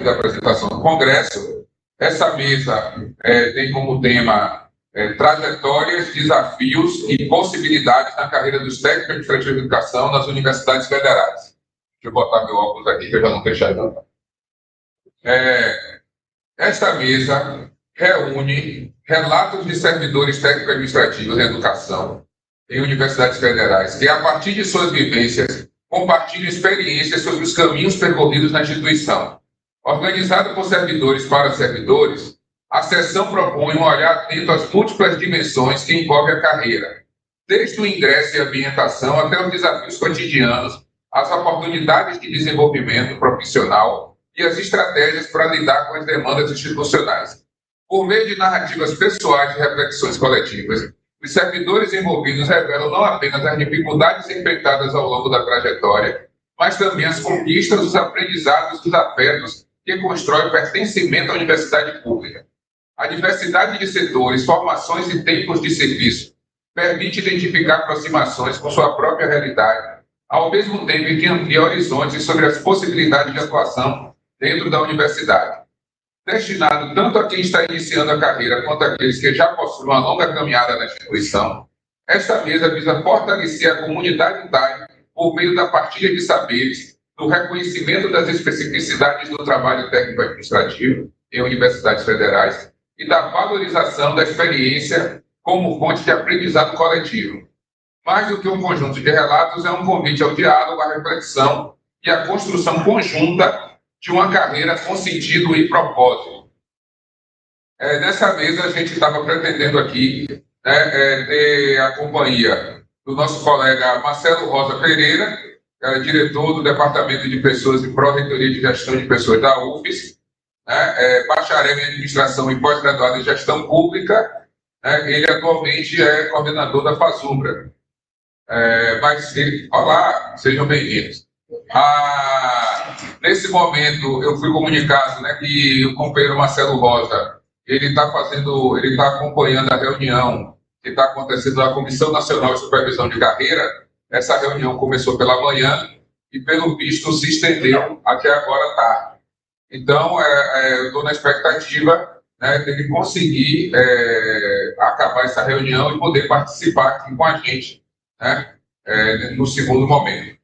da apresentação do Congresso. Essa mesa tem como tema trajetórias, desafios e possibilidades na carreira dos técnicos administrativos de educação nas universidades federais. Deixa eu botar meu óculos aqui, que eu já não deixei não. Esta mesa reúne relatos de servidores técnico-administrativos em educação em universidades federais, que, a partir de suas vivências, compartilham experiências sobre os caminhos percorridos na instituição. Organizado por servidores para servidores, a sessão propõe um olhar atento às múltiplas dimensões que envolvem a carreira, desde o ingresso e ambientação até os desafios cotidianos, as oportunidades de desenvolvimento profissional e as estratégias para lidar com as demandas institucionais. Por meio de narrativas pessoais e reflexões coletivas, os servidores envolvidos revelam não apenas as dificuldades enfrentadas ao longo da trajetória, mas também as conquistas, os aprendizados, os afetos que constroem o pertencimento à universidade pública. A diversidade de setores, formações e tempos de serviço permite identificar aproximações com sua própria realidade, ao mesmo tempo em que amplia horizontes sobre as possibilidades de atuação dentro da universidade. Destinado tanto a quem está iniciando a carreira quanto àqueles que já possuem uma longa caminhada na instituição, esta mesa visa fortalecer a comunidade TAI por meio da partilha de saberes, do reconhecimento das especificidades do trabalho técnico-administrativo em universidades federais e da valorização da experiência como fonte de aprendizado coletivo. Mais do que um conjunto de relatos, é um convite ao diálogo, à reflexão e à construção conjunta de uma carreira com sentido e propósito. Nessa mesa, a gente estava pretendendo aqui ter a companhia do nosso colega Marcelo Rosa Pereira, diretor do Departamento de Pessoas e Pró-Reitoria de Gestão de Pessoas da UFES, bacharel em Administração e pós-graduado em Gestão Pública. Ele atualmente é coordenador da FASUBRA. Olá, sejam bem-vindos. Nesse momento, eu fui comunicado que o companheiro Marcelo Rosa ele está acompanhando a reunião que está acontecendo na Comissão Nacional de Supervisão de Carreira. Essa reunião começou pela manhã e, pelo visto, se estendeu até agora à tarde. Então, eu estou na expectativa dele conseguir acabar essa reunião e poder participar aqui com a gente no segundo momento.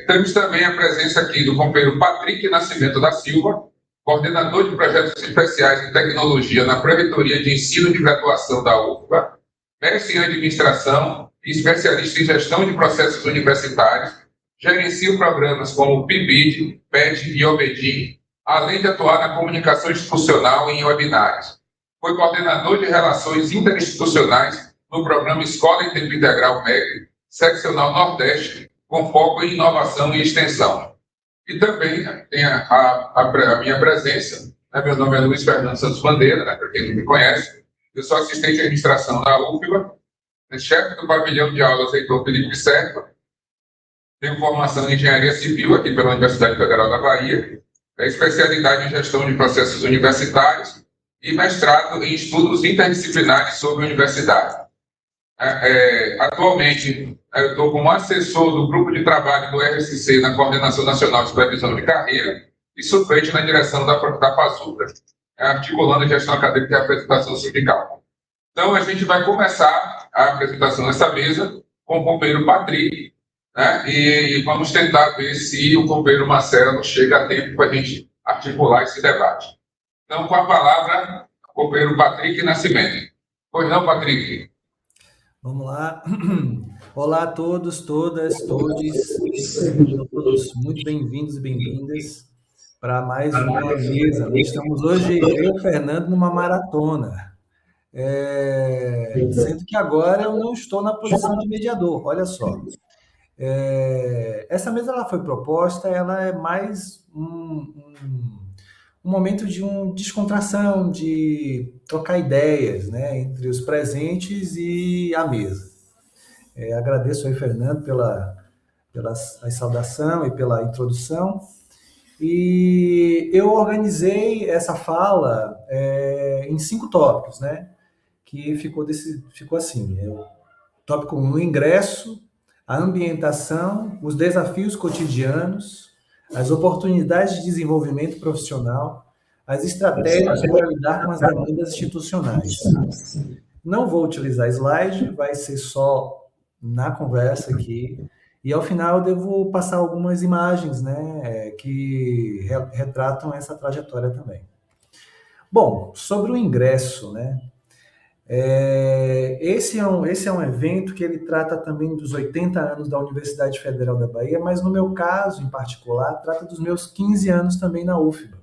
Temos também a presença aqui do companheiro Patrick Nascimento da Silva, coordenador de projetos especiais em tecnologia na Pró-Reitoria de Ensino de Graduação da UFBA, mestre em administração e especialista em gestão de processos universitários, gerencia programas como o PIBID, PET e OBEDIN, além de atuar na comunicação institucional e em webinários. Foi coordenador de relações interinstitucionais no programa Escola em Tempo Integral MEC, seccional Nordeste, com foco em inovação e extensão. E também tem a minha presença. Meu nome é Luiz Fernando Santos Bandeira, para quem não me conhece. Eu sou assistente de administração da UFBA, chefe do pavilhão de aulas Heitor Felipe Serpa. Tenho formação em engenharia civil aqui pela Universidade Federal da Bahia, especialidade em gestão de processos universitários e mestrado em estudos interdisciplinares sobre a universidade. Atualmente, eu estou como assessor do grupo de trabalho do RSC na Coordenação Nacional de Supervisão de Carreira e suplente na direção da FASUBRA, articulando a gestão acadêmica e a apresentação sindical. Então, a gente vai começar a apresentação dessa mesa com o companheiro Patrick, e vamos tentar ver se o companheiro Marcelo chega a tempo para a gente articular esse debate. Então, com a palavra, o companheiro Patrick Nascimento. Pois não, Patrick? Vamos lá. Olá a todos, todas, todes. Sejam todos muito bem-vindos e bem-vindas para mais uma mesa. Nós estamos hoje, eu e o Fernando, numa maratona. Sendo que agora eu não estou na posição de mediador, olha só. Essa mesa ela foi proposta, ela é mais um momento de descontração, de trocar ideias, entre os presentes e a mesa. Agradeço aí, Fernando, pela saudação e pela introdução. E eu organizei essa fala em 5 tópicos, que ficou assim. Tópico 1, o ingresso, a ambientação, os desafios cotidianos, as oportunidades de desenvolvimento profissional, as estratégias para lidar com as demandas institucionais. Não vou utilizar slide, vai ser só na conversa aqui. E ao final eu devo passar algumas imagens, né, que retratam essa trajetória também. Bom, sobre o ingresso, né? Esse é um evento que ele trata também dos 80 anos da Universidade Federal da Bahia, mas no meu caso, em particular, trata dos meus 15 anos também na UFBA.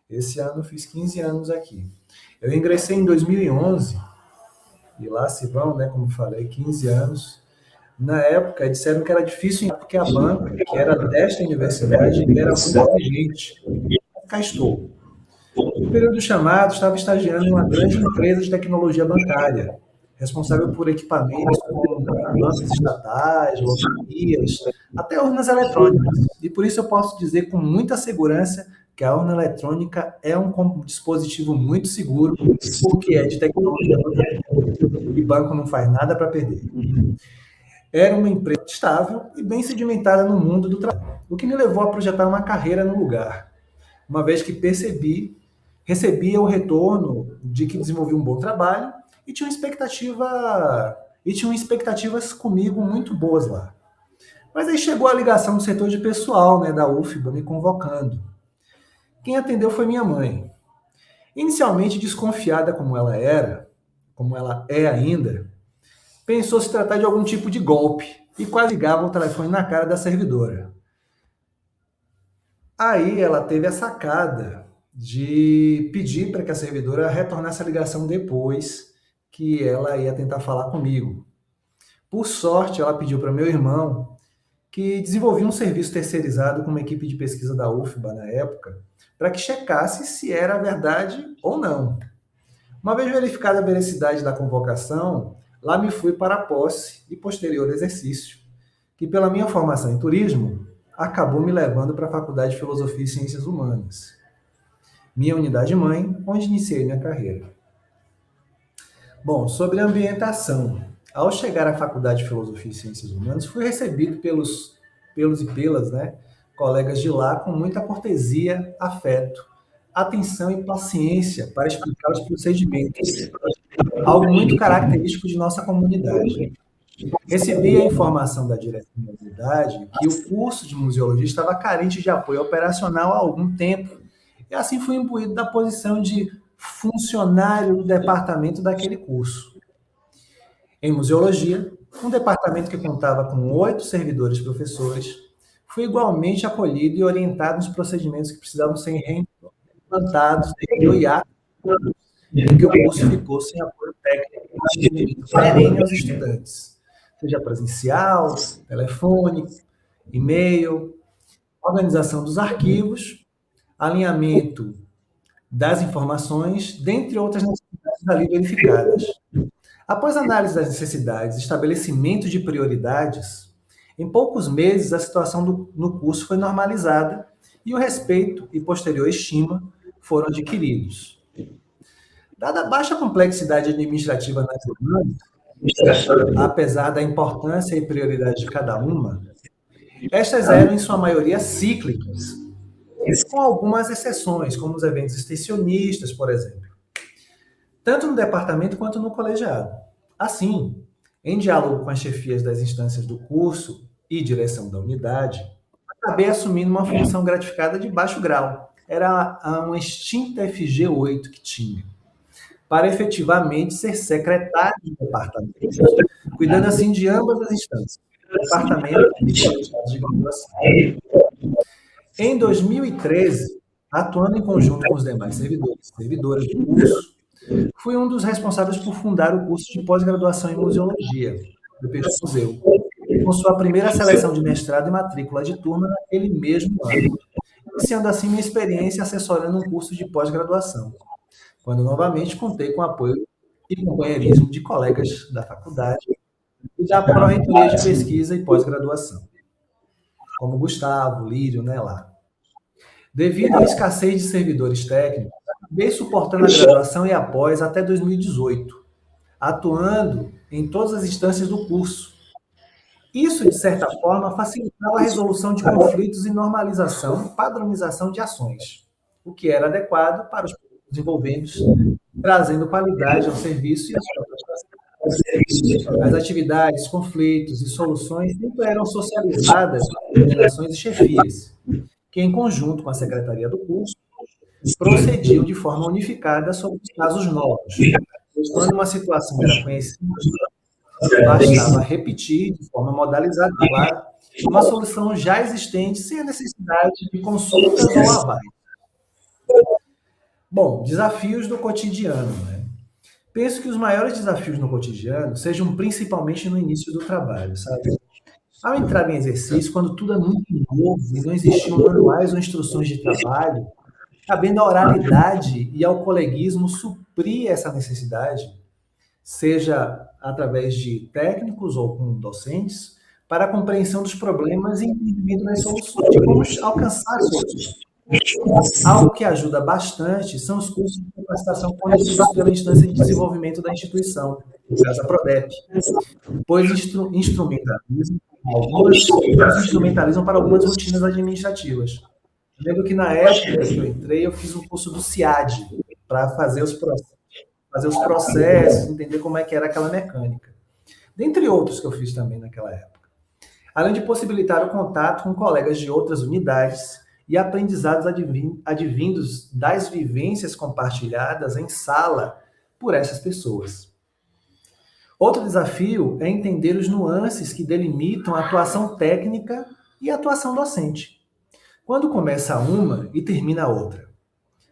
Esse ano eu fiz 15 anos aqui. Eu ingressei em 2011, e lá se vão, né, como falei, 15 anos. Na época, disseram que era difícil, porque a banca, que era desta universidade, era muito exigente. Cá estou. No período chamado, estava estagiando em uma grande empresa de tecnologia bancária, responsável por equipamentos como bancos estatais, loterias, até urnas eletrônicas. E por isso eu posso dizer com muita segurança que a urna eletrônica é um dispositivo muito seguro, porque é de tecnologia bancária. E banco não faz nada para perder. Era uma empresa estável e bem sedimentada no mundo do trabalho, o que me levou a projetar uma carreira no lugar, uma vez que recebia o retorno de que desenvolvi um bom trabalho e tinha expectativas comigo muito boas lá. Mas aí chegou a ligação do setor de pessoal, né, da UFBA me convocando. Quem atendeu foi minha mãe. Inicialmente desconfiada como ela é ainda, pensou se tratar de algum tipo de golpe e quase ligava o telefone na cara da servidora. Aí ela teve a sacada de pedir para que a servidora retornasse a ligação depois, que ela ia tentar falar comigo. Por sorte, ela pediu para meu irmão, que desenvolvia um serviço terceirizado com uma equipe de pesquisa da UFBA na época, para que checasse se era verdade ou não. Uma vez verificada a veracidade da convocação, lá me fui para a posse e posterior exercício, que pela minha formação em turismo, acabou me levando para a Faculdade de Filosofia e Ciências Humanas, minha unidade mãe, onde iniciei minha carreira. Bom, sobre a ambientação. Ao chegar à Faculdade de Filosofia e Ciências Humanas, fui recebido pelos e pelas, né, colegas de lá com muita cortesia, afeto, atenção e paciência para explicar os procedimentos, algo muito característico de nossa comunidade. Recebi a informação da direção da unidade que o curso de museologia estava carente de apoio operacional há algum tempo, e assim fui imbuído da posição de funcionário do departamento daquele curso. Em museologia, um departamento que contava com 8 servidores professores, fui igualmente acolhido e orientado nos procedimentos que precisavam ser reimplantados devido ao hiato, em que o curso ficou sem apoio técnico perene aos estudantes, seja presencial, telefônico, e-mail, organização dos arquivos, alinhamento das informações, dentre outras necessidades ali verificadas. Após análise das necessidades e estabelecimento de prioridades, em poucos meses a situação no curso foi normalizada e o respeito e posterior estima foram adquiridos. Dada a baixa complexidade administrativa nas demandas, apesar da importância e prioridade de cada uma, estas eram em sua maioria cíclicas, com algumas exceções, como os eventos extensionistas, por exemplo, tanto no departamento quanto no colegiado. Assim, em diálogo com as chefias das instâncias do curso e direção da unidade, acabei assumindo uma função gratificada de baixo grau. Era uma extinta FG8 que tinha, para efetivamente ser secretário do departamento, cuidando assim de ambas as instâncias, departamento e de graduação. Em 2013, atuando em conjunto com os demais servidores e servidoras do curso, fui um dos responsáveis por fundar o curso de pós-graduação em museologia do PG Museu, com sua primeira seleção de mestrado e matrícula de turma naquele mesmo ano, iniciando assim minha experiência assessorando um curso de pós-graduação, quando novamente contei com o apoio e companheirismo de colegas da faculdade e da Pró-Reitoria de Pesquisa e Pós-Graduação, como Gustavo, Lírio, né, lá. Devido à escassez de servidores técnicos, acabei suportando a graduação e após até 2018, atuando em todas as instâncias do curso, Isso, de certa forma, facilitava a resolução de conflitos e normalização, padronização de ações, o que era adequado para os envolventes, trazendo qualidade ao serviço e às próprias. As atividades, conflitos e soluções sempre eram socializadas por coordenações e chefias, que, em conjunto com a secretaria do curso, procediam de forma unificada sobre os casos novos, pois quando uma situação era conhecida, bastava repetir, de forma modalizada, claro, uma solução já existente sem a necessidade de consultas ou avais. Bom, desafios do cotidiano, né? Penso que os maiores desafios no cotidiano sejam principalmente no início do trabalho, sabe? Ao entrar em exercício, quando tudo é muito novo e não existiam manuais ou instruções de trabalho, cabendo à oralidade e ao coleguismo suprir essa necessidade, seja através de técnicos ou com docentes, para a compreensão dos problemas e entendimento das soluções, de como alcançar soluções. Algo que ajuda bastante são os cursos de capacitação conduzidos pela instância de desenvolvimento da instituição, no caso a PRODEP, pois instrumentalizam para algumas rotinas administrativas. Eu lembro que na época que eu entrei, eu fiz um curso do CIAD, para fazer os processos, entender como é que era aquela mecânica. Dentre outros que eu fiz também naquela época. Além de possibilitar o contato com colegas de outras unidades e aprendizados advindos das vivências compartilhadas em sala por essas pessoas. Outro desafio é entender os nuances que delimitam a atuação técnica e a atuação docente. Quando começa uma e termina a outra,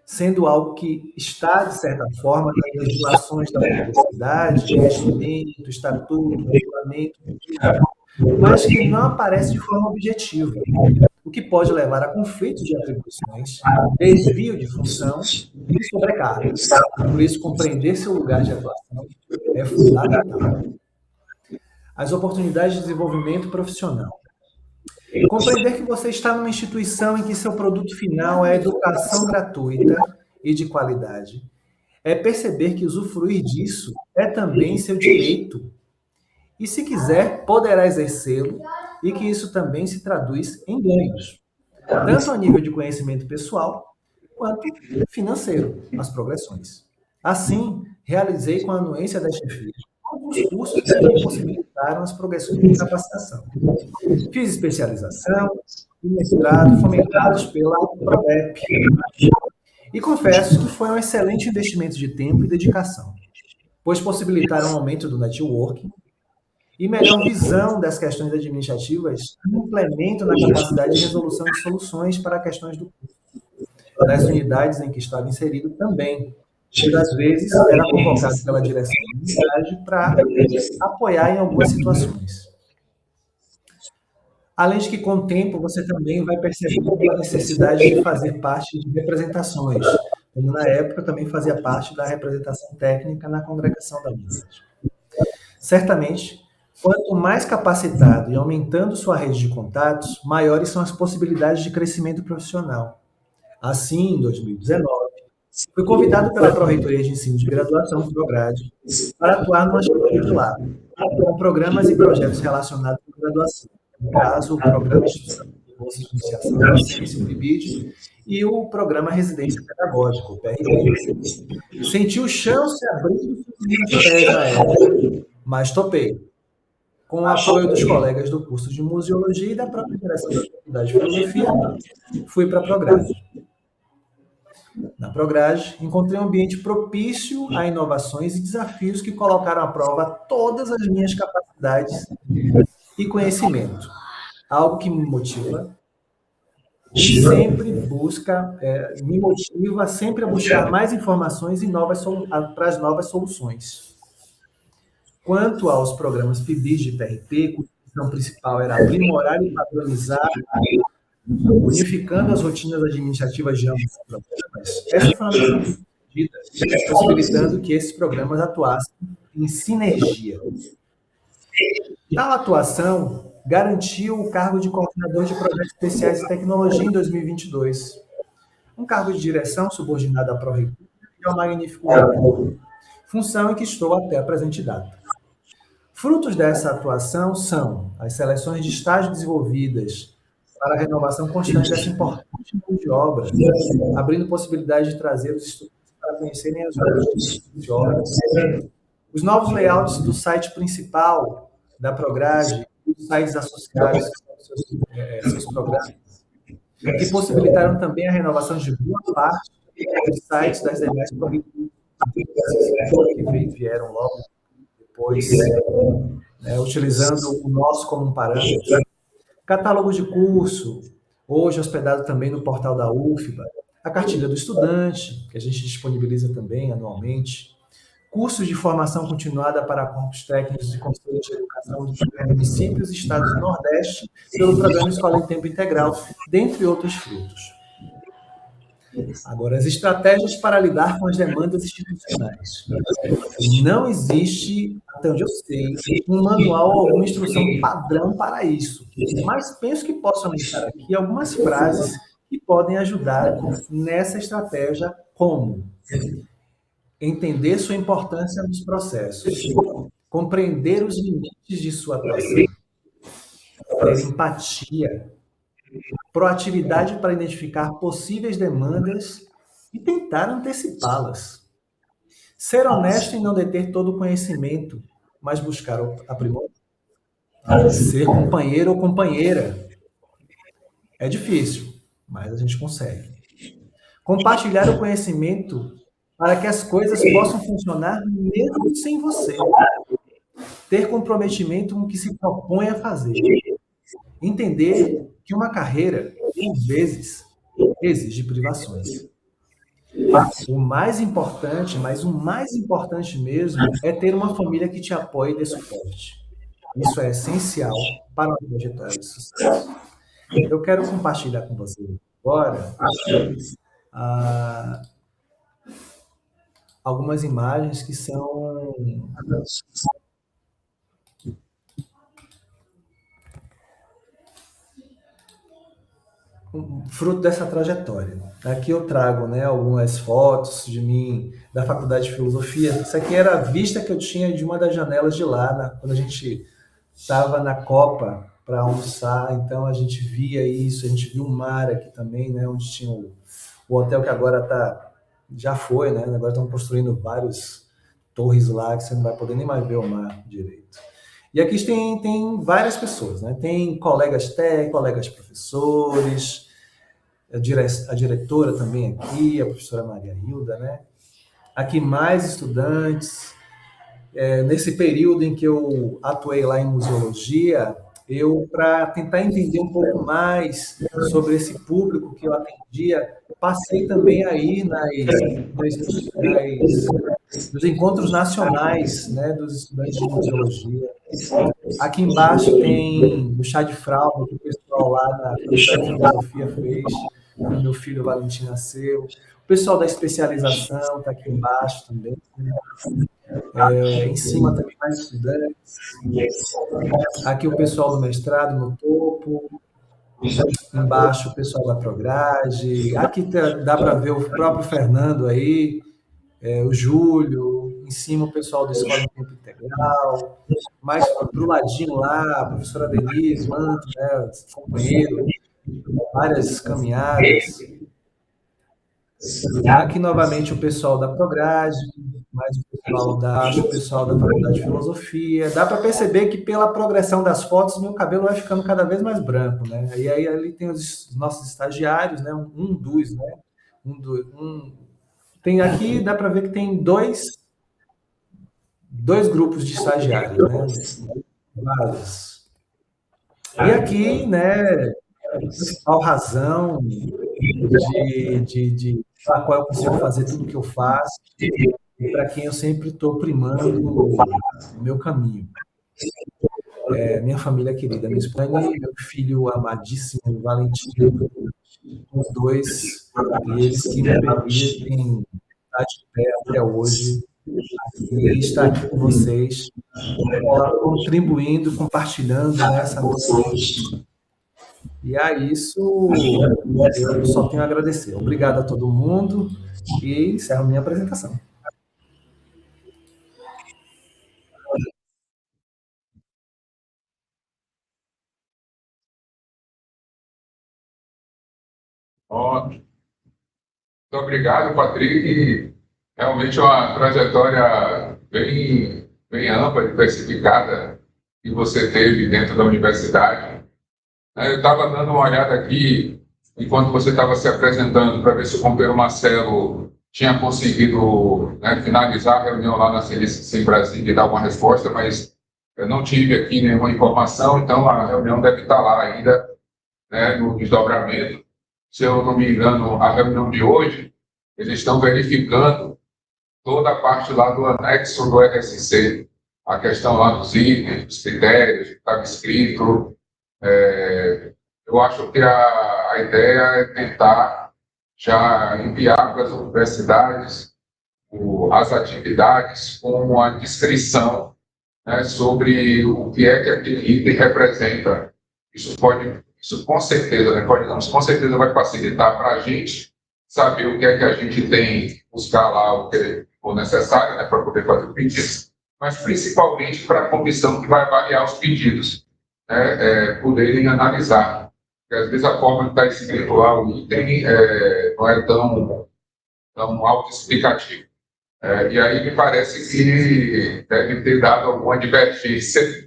sendo algo que está, de certa forma, nas legislações da universidade, investimento, estatuto, regulamento, mas que não aparece de forma objetiva, o que pode levar a conflitos de atribuições, desvio de função e sobrecarga. Por isso, compreender seu lugar de atuação é fundamental. As oportunidades de desenvolvimento profissional. Compreender que você está numa instituição em que seu produto final é educação gratuita e de qualidade. É perceber que usufruir disso é também seu direito. E, se quiser, poderá exercê-lo e que isso também se traduz em ganhos, tanto a nível de conhecimento pessoal quanto financeiro, as progressões. Assim, realizei com a anuência da chefia alguns cursos que me possibilitaram as progressões de capacitação. Fiz especialização e mestrado fomentados pela PRODEP. E confesso que foi um excelente investimento de tempo e dedicação, pois possibilitaram um aumento do networking e melhor visão das questões administrativas e implemento na capacidade de resolução de soluções para questões do curso. Das unidades em que estava inserido também, pois às vezes era convocado pela direção da unidade para apoiar em algumas situações. Além de que, com o tempo, você também vai percebendo a necessidade de fazer parte de representações, como na época eu também fazia parte da representação técnica na congregação da unidade. Certamente, quanto mais capacitado e aumentando sua rede de contatos, maiores são as possibilidades de crescimento profissional. Assim, em 2019, fui convidado pela Pró-Reitoria de Ensino de Graduação, PROGRADE, para atuar no Agente Titular, com programas e projetos relacionados com graduação. No caso, o Programa Instituição de Bolsa de Iniciação da Ciência, o PIBID, e o Programa Residência Pedagógica, o PRP. Senti o chão se abrindo nos pés na época, mas topei. Com o apoio dos colegas do curso de Museologia e da própria direção da Faculdade de Filosofia, fui para a PROGRADE. Na PROGRADE, encontrei um ambiente propício a inovações e desafios que colocaram à prova todas as minhas capacidades e conhecimento. Algo que me motiva e sempre me motiva sempre a buscar mais informações e para as novas soluções. Quanto aos programas PIBID e PRP, cuja missão principal era aprimorar e padronizar, unificando as rotinas administrativas de ambos os programas. Essa foi uma missão medida, possibilitando que esses programas atuassem em sinergia. Tal atuação garantiu o cargo de coordenador de projetos especiais e tecnologia em 2022, um cargo de direção subordinado à Pró-Reitoria e ao magnífico reitor, função em que estou até a presente data. Frutos dessa atuação são as seleções de estágio desenvolvidas para a renovação constante dessa importante mão de obra, abrindo possibilidade de trazer os estudantes para conhecerem as outras de obras. Os novos layouts do site principal da Prograde e os sites associados, que são seus programas, que possibilitaram também a renovação de boa parte dos sites das demais províncias que vieram logo depois, utilizando o nosso como um parâmetro. Catálogo de curso, hoje hospedado também no portal da UFBA, a cartilha do estudante, que a gente disponibiliza também anualmente, cursos de formação continuada para corpos técnicos e conselhos de educação dos municípios e estados do Nordeste, pelo programa Escola em Tempo Integral, dentre outros frutos. Agora, as estratégias para lidar com as demandas institucionais. Não existe, até onde eu sei, um manual ou alguma instrução padrão para isso, mas penso que posso anexar aqui algumas frases que podem ajudar nessa estratégia, como entender sua importância nos processos, compreender os limites de sua atuação, ter empatia, proatividade para identificar possíveis demandas e tentar antecipá-las. Ser honesto em não deter todo o conhecimento, mas buscar aprimorar. Ser companheiro ou companheira. É difícil, mas a gente consegue. Compartilhar o conhecimento para que as coisas possam funcionar mesmo sem você. Ter comprometimento com o que se propõe a fazer. Entender que uma carreira, por vezes, exige privações. O mais importante, mas o mais importante mesmo, é ter uma família que te apoie e dê suporte. Isso é essencial para uma trajetória de sucesso. Eu quero compartilhar com vocês agora algumas imagens que são fruto dessa trajetória. Aqui eu trago, algumas fotos de mim da Faculdade de Filosofia. Isso aqui era a vista que eu tinha de uma das janelas de lá, quando a gente estava na Copa para almoçar. Então a gente via isso, a gente viu o mar aqui também, onde tinha o hotel que agora já foi, agora estão construindo várias torres lá que você não vai poder nem mais ver o mar direito. E aqui tem várias pessoas, Tem colegas técnicos, colegas professores, a diretora também aqui, a professora Maria Hilda, Aqui mais estudantes. Nesse período em que eu atuei lá em museologia, para tentar entender um pouco mais sobre esse público que eu atendia, passei também aí nos encontros nacionais, dos estudantes de museologia. Aqui embaixo tem o chá de fralda que o pessoal lá na Faculdade de Filosofia fez, quando meu filho Valentim nasceu. O pessoal da especialização está aqui embaixo também. Em cima também mais estudantes. Aqui o pessoal do mestrado no topo. Embaixo o pessoal da Prograde. Aqui dá para ver o próprio Fernando aí, o Júlio. Em cima o pessoal da Escola em Tempo Integral. Mais para o ladinho lá, a professora Denise, Manto, companheiro, várias caminhadas. Aqui novamente o pessoal da Prograde, mais o pessoal da Faculdade de Filosofia. Dá para perceber que pela progressão das fotos, meu cabelo vai ficando cada vez mais branco, E aí ali tem os nossos estagiários, tem aqui, dá para ver que tem dois grupos de estagiários, Vários. E aqui, a principal razão para qual eu consigo fazer tudo o que eu faço e para quem eu sempre estou primando o meu caminho. Minha família querida, minha esposa e meu filho amadíssimo, Valentim, os dois, e eles que me permitem estar de pé até hoje e estar aqui com vocês, contribuindo, compartilhando essa noite. E a isso eu só tenho a agradecer. Obrigado a todo mundo e encerro minha apresentação. Ótimo. Muito obrigado, Patrick. Realmente é uma trajetória bem ampla, diversificada que você teve dentro da universidade. Eu estava dando uma olhada aqui, enquanto você estava se apresentando, para ver se o companheiro Marcelo tinha conseguido, né, finalizar a reunião lá na CNCC em Brasília e dar uma resposta, mas eu não tive aqui nenhuma informação, então a reunião deve estar lá ainda, né, no desdobramento. Se eu não me engano, a reunião de hoje, eles estão verificando toda a parte lá do anexo do RSC, a questão lá dos itens, dos critérios, que estava escrito. Eu acho que a ideia é tentar já enviar para as universidades as atividades com a descrição, né, sobre o que é que aquele item representa. Isso com certeza, né, com certeza vai facilitar para a gente saber o que é que a gente tem, buscar lá o que for necessário, né, para poder fazer o pedido, mas principalmente para a comissão que vai avaliar os pedidos, né, poderem analisar. Porque às vezes a forma que está escrito lá o item não é tão autoexplicativo. E aí me parece que deve ter dado alguma divergência,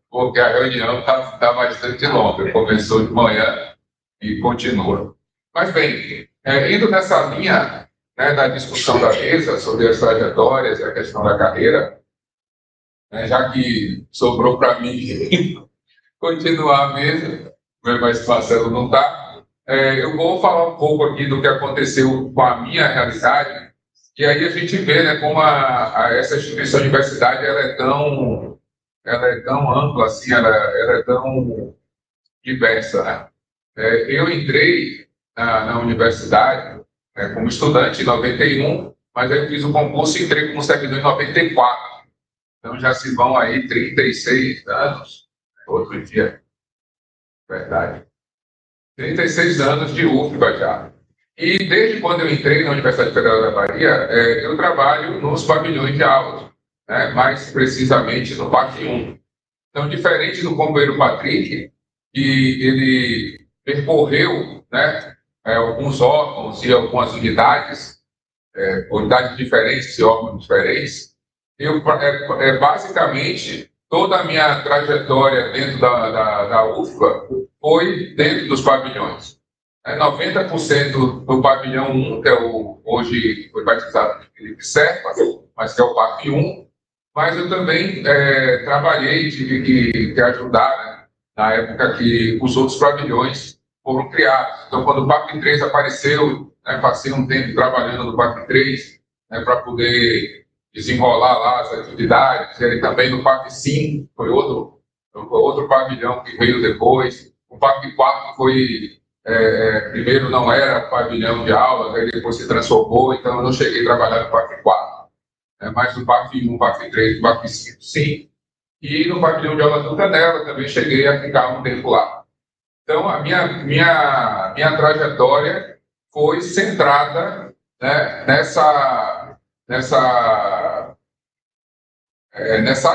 porque a reunião está bastante longa, começou de manhã e continua. Mas bem, indo nessa linha, né, da discussão da mesa sobre as trajetórias e a questão da carreira, né, já que sobrou para mim continuar a mesa, mas o Marcelo não está, eu vou falar um pouco aqui do que aconteceu com a minha realidade, e aí a gente vê, né, como essa instituição de universidade ela é tão ampla, assim, ela é tão diversa, né? Eu entrei na universidade, né, como estudante em 91, mas aí eu fiz o concurso e entrei como servidor em 94. Então já se vão aí 36 anos, outro dia, verdade. 36 anos de UFBA já. E desde quando eu entrei na Universidade Federal da Bahia, eu trabalho nos pavilhões de aulas, né, mais precisamente no PAC 1. Então, diferente do companheiro Patrick, que ele percorreu, né, alguns órgãos e algumas unidades diferentes e órgãos diferentes, basicamente toda a minha trajetória dentro da UFBA foi dentro dos pavilhões. 90% do pavilhão 1, que hoje foi batizado de Felipe Serpa, mas que é o PAC 1, mas eu também trabalhei, tive que ajudar, né, na época que os outros pavilhões foram criados. Então, quando o PAC 3 apareceu, né, passei um tempo trabalhando no PAC 3, né, para poder desenrolar lá as atividades. E também no PAC 5, foi outro pavilhão que veio depois. O PAC 4 foi, primeiro não era pavilhão de aulas, aí depois se transformou, então eu não cheguei a trabalhar no PAC 4. Mas no PAC 1, PAC 3, no PAC 5, sim. E no pavilhão de aula do Canela também cheguei a ficar um tempo lá. Então, a minha trajetória foi centrada, né, nessa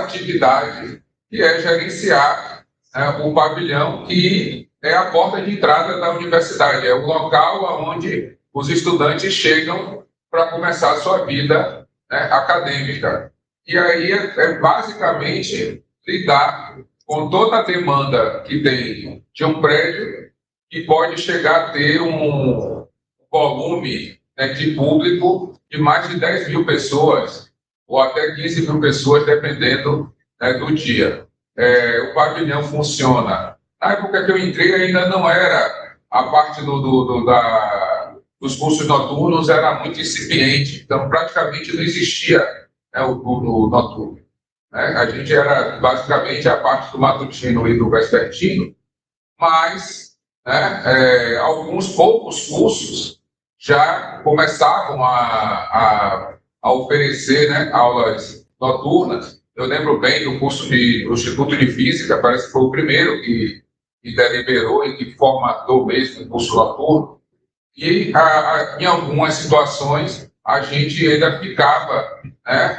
atividade que é gerenciar, né, o pavilhão, que é a porta de entrada da universidade, é o local onde os estudantes chegam para começar a sua vida, né, acadêmica. E aí basicamente lidar com toda a demanda que tem de um prédio que pode chegar a ter um volume, né, de público de mais de 10 mil pessoas, ou até 15 mil pessoas, dependendo, né, do dia. O pavilhão funciona. Na época que eu entrei ainda não era, a parte dos cursos noturnos era muito incipiente, então praticamente não existia, né, o turno noturno. A gente era basicamente a parte do matutino e do vespertino, mas, né, alguns poucos cursos já começavam a oferecer, né, aulas noturnas. Eu lembro bem do curso do Instituto de Física, parece que foi o primeiro que deliberou e que formatou mesmo o curso noturno. E em algumas situações a gente ainda ficava, né,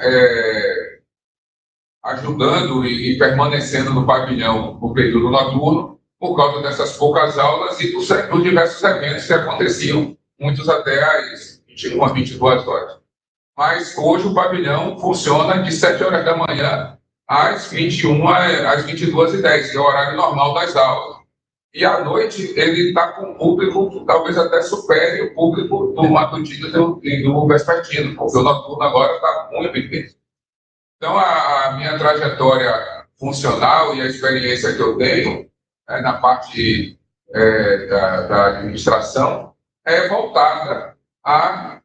ajudando e permanecendo no pavilhão no período noturno, por causa dessas poucas aulas e por diversos eventos que aconteciam, muitos até às 21, às 22 horas. Mas hoje o pavilhão funciona de 7 horas da manhã às 21, às 22h10, que é o horário normal das aulas. E à noite ele está com o público, talvez até supere o público do matutino e do vespertino, porque o noturno agora está muito intenso. Então, a minha trajetória funcional e a experiência que eu tenho na parte da administração é voltada a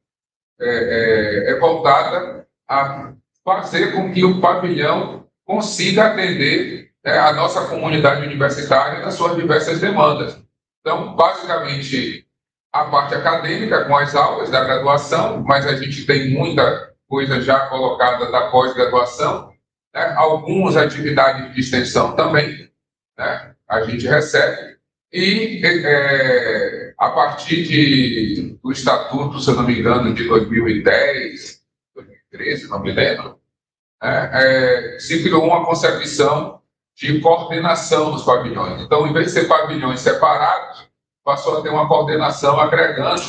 fazer com que o pavilhão consiga atender a nossa comunidade universitária nas suas diversas demandas. Então, basicamente, a parte acadêmica com as aulas da graduação, mas a gente tem muita coisa já colocada da pós-graduação, né? Algumas atividades de extensão também, né? A gente recebe. E a partir do Estatuto, se eu não me engano, de 2010, 2013, não me lembro, se criou uma concepção de coordenação dos pavilhões. Então, em vez de ser pavilhões separados, passou a ter uma coordenação agregando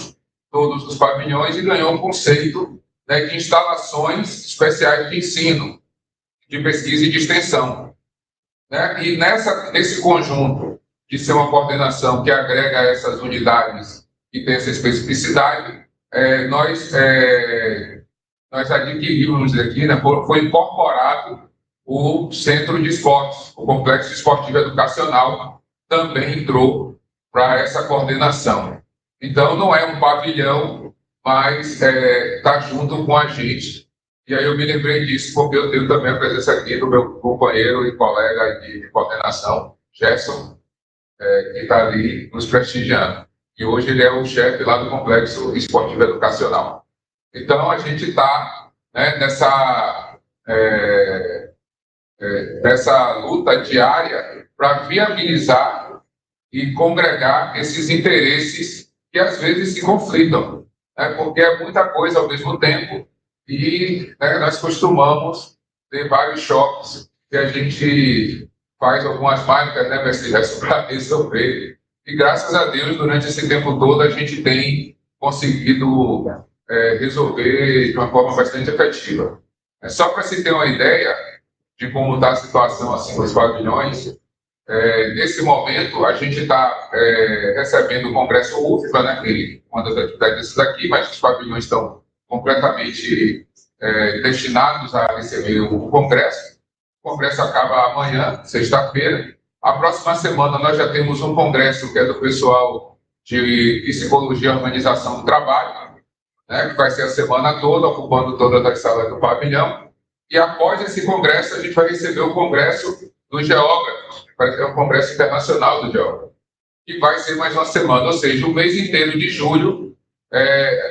todos os pavilhões e ganhou um conceito, né, de instalações especiais de ensino, de pesquisa e de extensão. Né? E nesse conjunto de ser uma coordenação que agrega essas unidades e tem essa especificidade, nós adquirimos aqui, né, foi incorporado o Centro de Esportes, o Complexo Esportivo Educacional também entrou para essa coordenação. Então, não é um pavilhão, mas está junto com a gente. E aí eu me lembrei disso, porque eu tenho também a presença aqui do meu companheiro e colega de coordenação, Gerson, que está ali nos prestigiando. E hoje ele é o chefe lá do Complexo Esportivo Educacional. Então, a gente está, né, nessa luta diária para viabilizar e congregar esses interesses que às vezes se conflitam, né? Porque é muita coisa ao mesmo tempo e, né, nós costumamos ter vários choques que a gente faz algumas mágicas, né, Mercedes, para resolver. E graças a Deus, durante esse tempo todo, a gente tem conseguido resolver de uma forma bastante efetiva. Só para se ter uma ideia de como está a situação assim, dos pavilhões, nesse momento a gente está recebendo o Congresso UFBA, né, que é uma das atividades desses aqui, mas os pavilhões estão completamente destinados a receber o Congresso. O Congresso acaba amanhã, sexta-feira. A próxima semana nós já temos um congresso que é do pessoal de Psicologia e Organização do Trabalho, né, que vai ser a semana toda, ocupando todas as salas do pavilhão. E após esse congresso, a gente vai receber o congresso dos geógrafos, que vai ter um congresso internacional do geógrafo, que vai ser mais uma semana, ou seja, o mês inteiro de julho,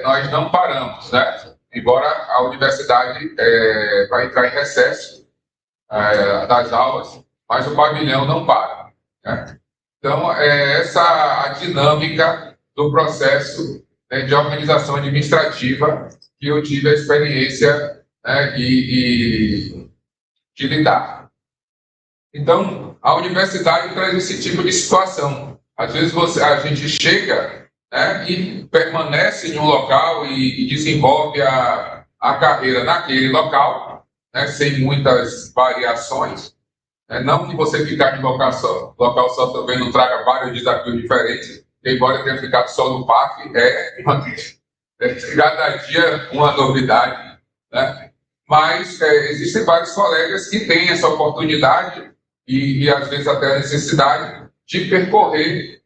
nós não paramos, né? Embora a universidade vai entrar em recesso das aulas, mas o pavilhão não para, né? Então, essa a dinâmica do processo, né, de organização administrativa que eu tive a experiência de lidar. Então, a universidade traz esse tipo de situação. Às vezes a gente chega, né, e permanece em um local e desenvolve a carreira naquele local, né, sem muitas variações. Não que você ficar em local só também não traga vários desafios diferentes, embora tenha ficado só no parque, cada dia uma novidade, né? Mas existem vários colegas que têm essa oportunidade e às vezes até a necessidade de percorrer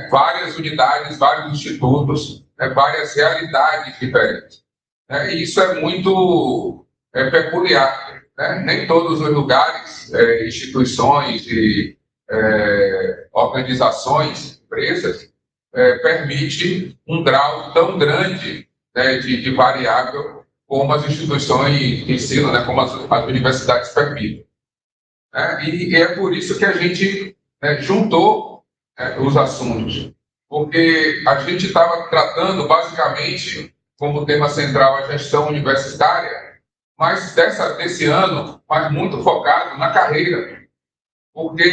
várias unidades, vários institutos, várias realidades diferentes. E isso é muito peculiar, né? Nem todos os lugares, instituições e organizações, empresas, permitem um grau tão grande, né, de variável como as instituições de ensino, né, como as universidades permitem. E é por isso que a gente juntou os assuntos, porque a gente estava tratando basicamente como tema central a gestão universitária, mas desse ano, mas muito focado na carreira, porque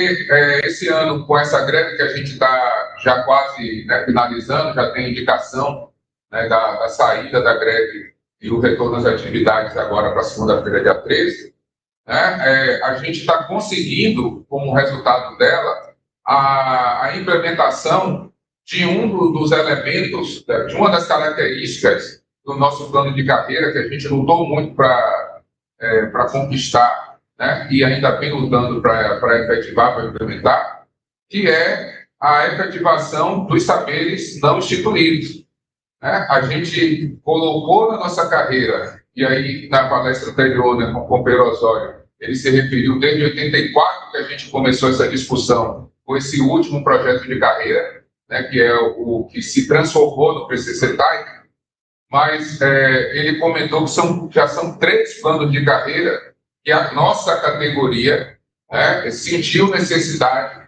esse ano, com essa greve que a gente está já quase, né, finalizando, já tem indicação, né, da saída da greve e o retorno das atividades agora para segunda-feira, dia 13, né, a gente está conseguindo, como resultado dela, a implementação de dos elementos, de uma das características do nosso plano de carreira, que a gente lutou muito para conquistar, né, e ainda vem lutando para efetivar, para implementar, que é a efetivação dos saberes não instituídos. Né? A gente colocou na nossa carreira, e aí na palestra anterior, né, com o companheiro Osório, ele se referiu desde 84 que a gente começou essa discussão com esse último projeto de carreira, né, que é o que se transformou no PCC-TAI, mas ele comentou que já são 3 planos de carreira que a nossa categoria, né, sentiu necessidade,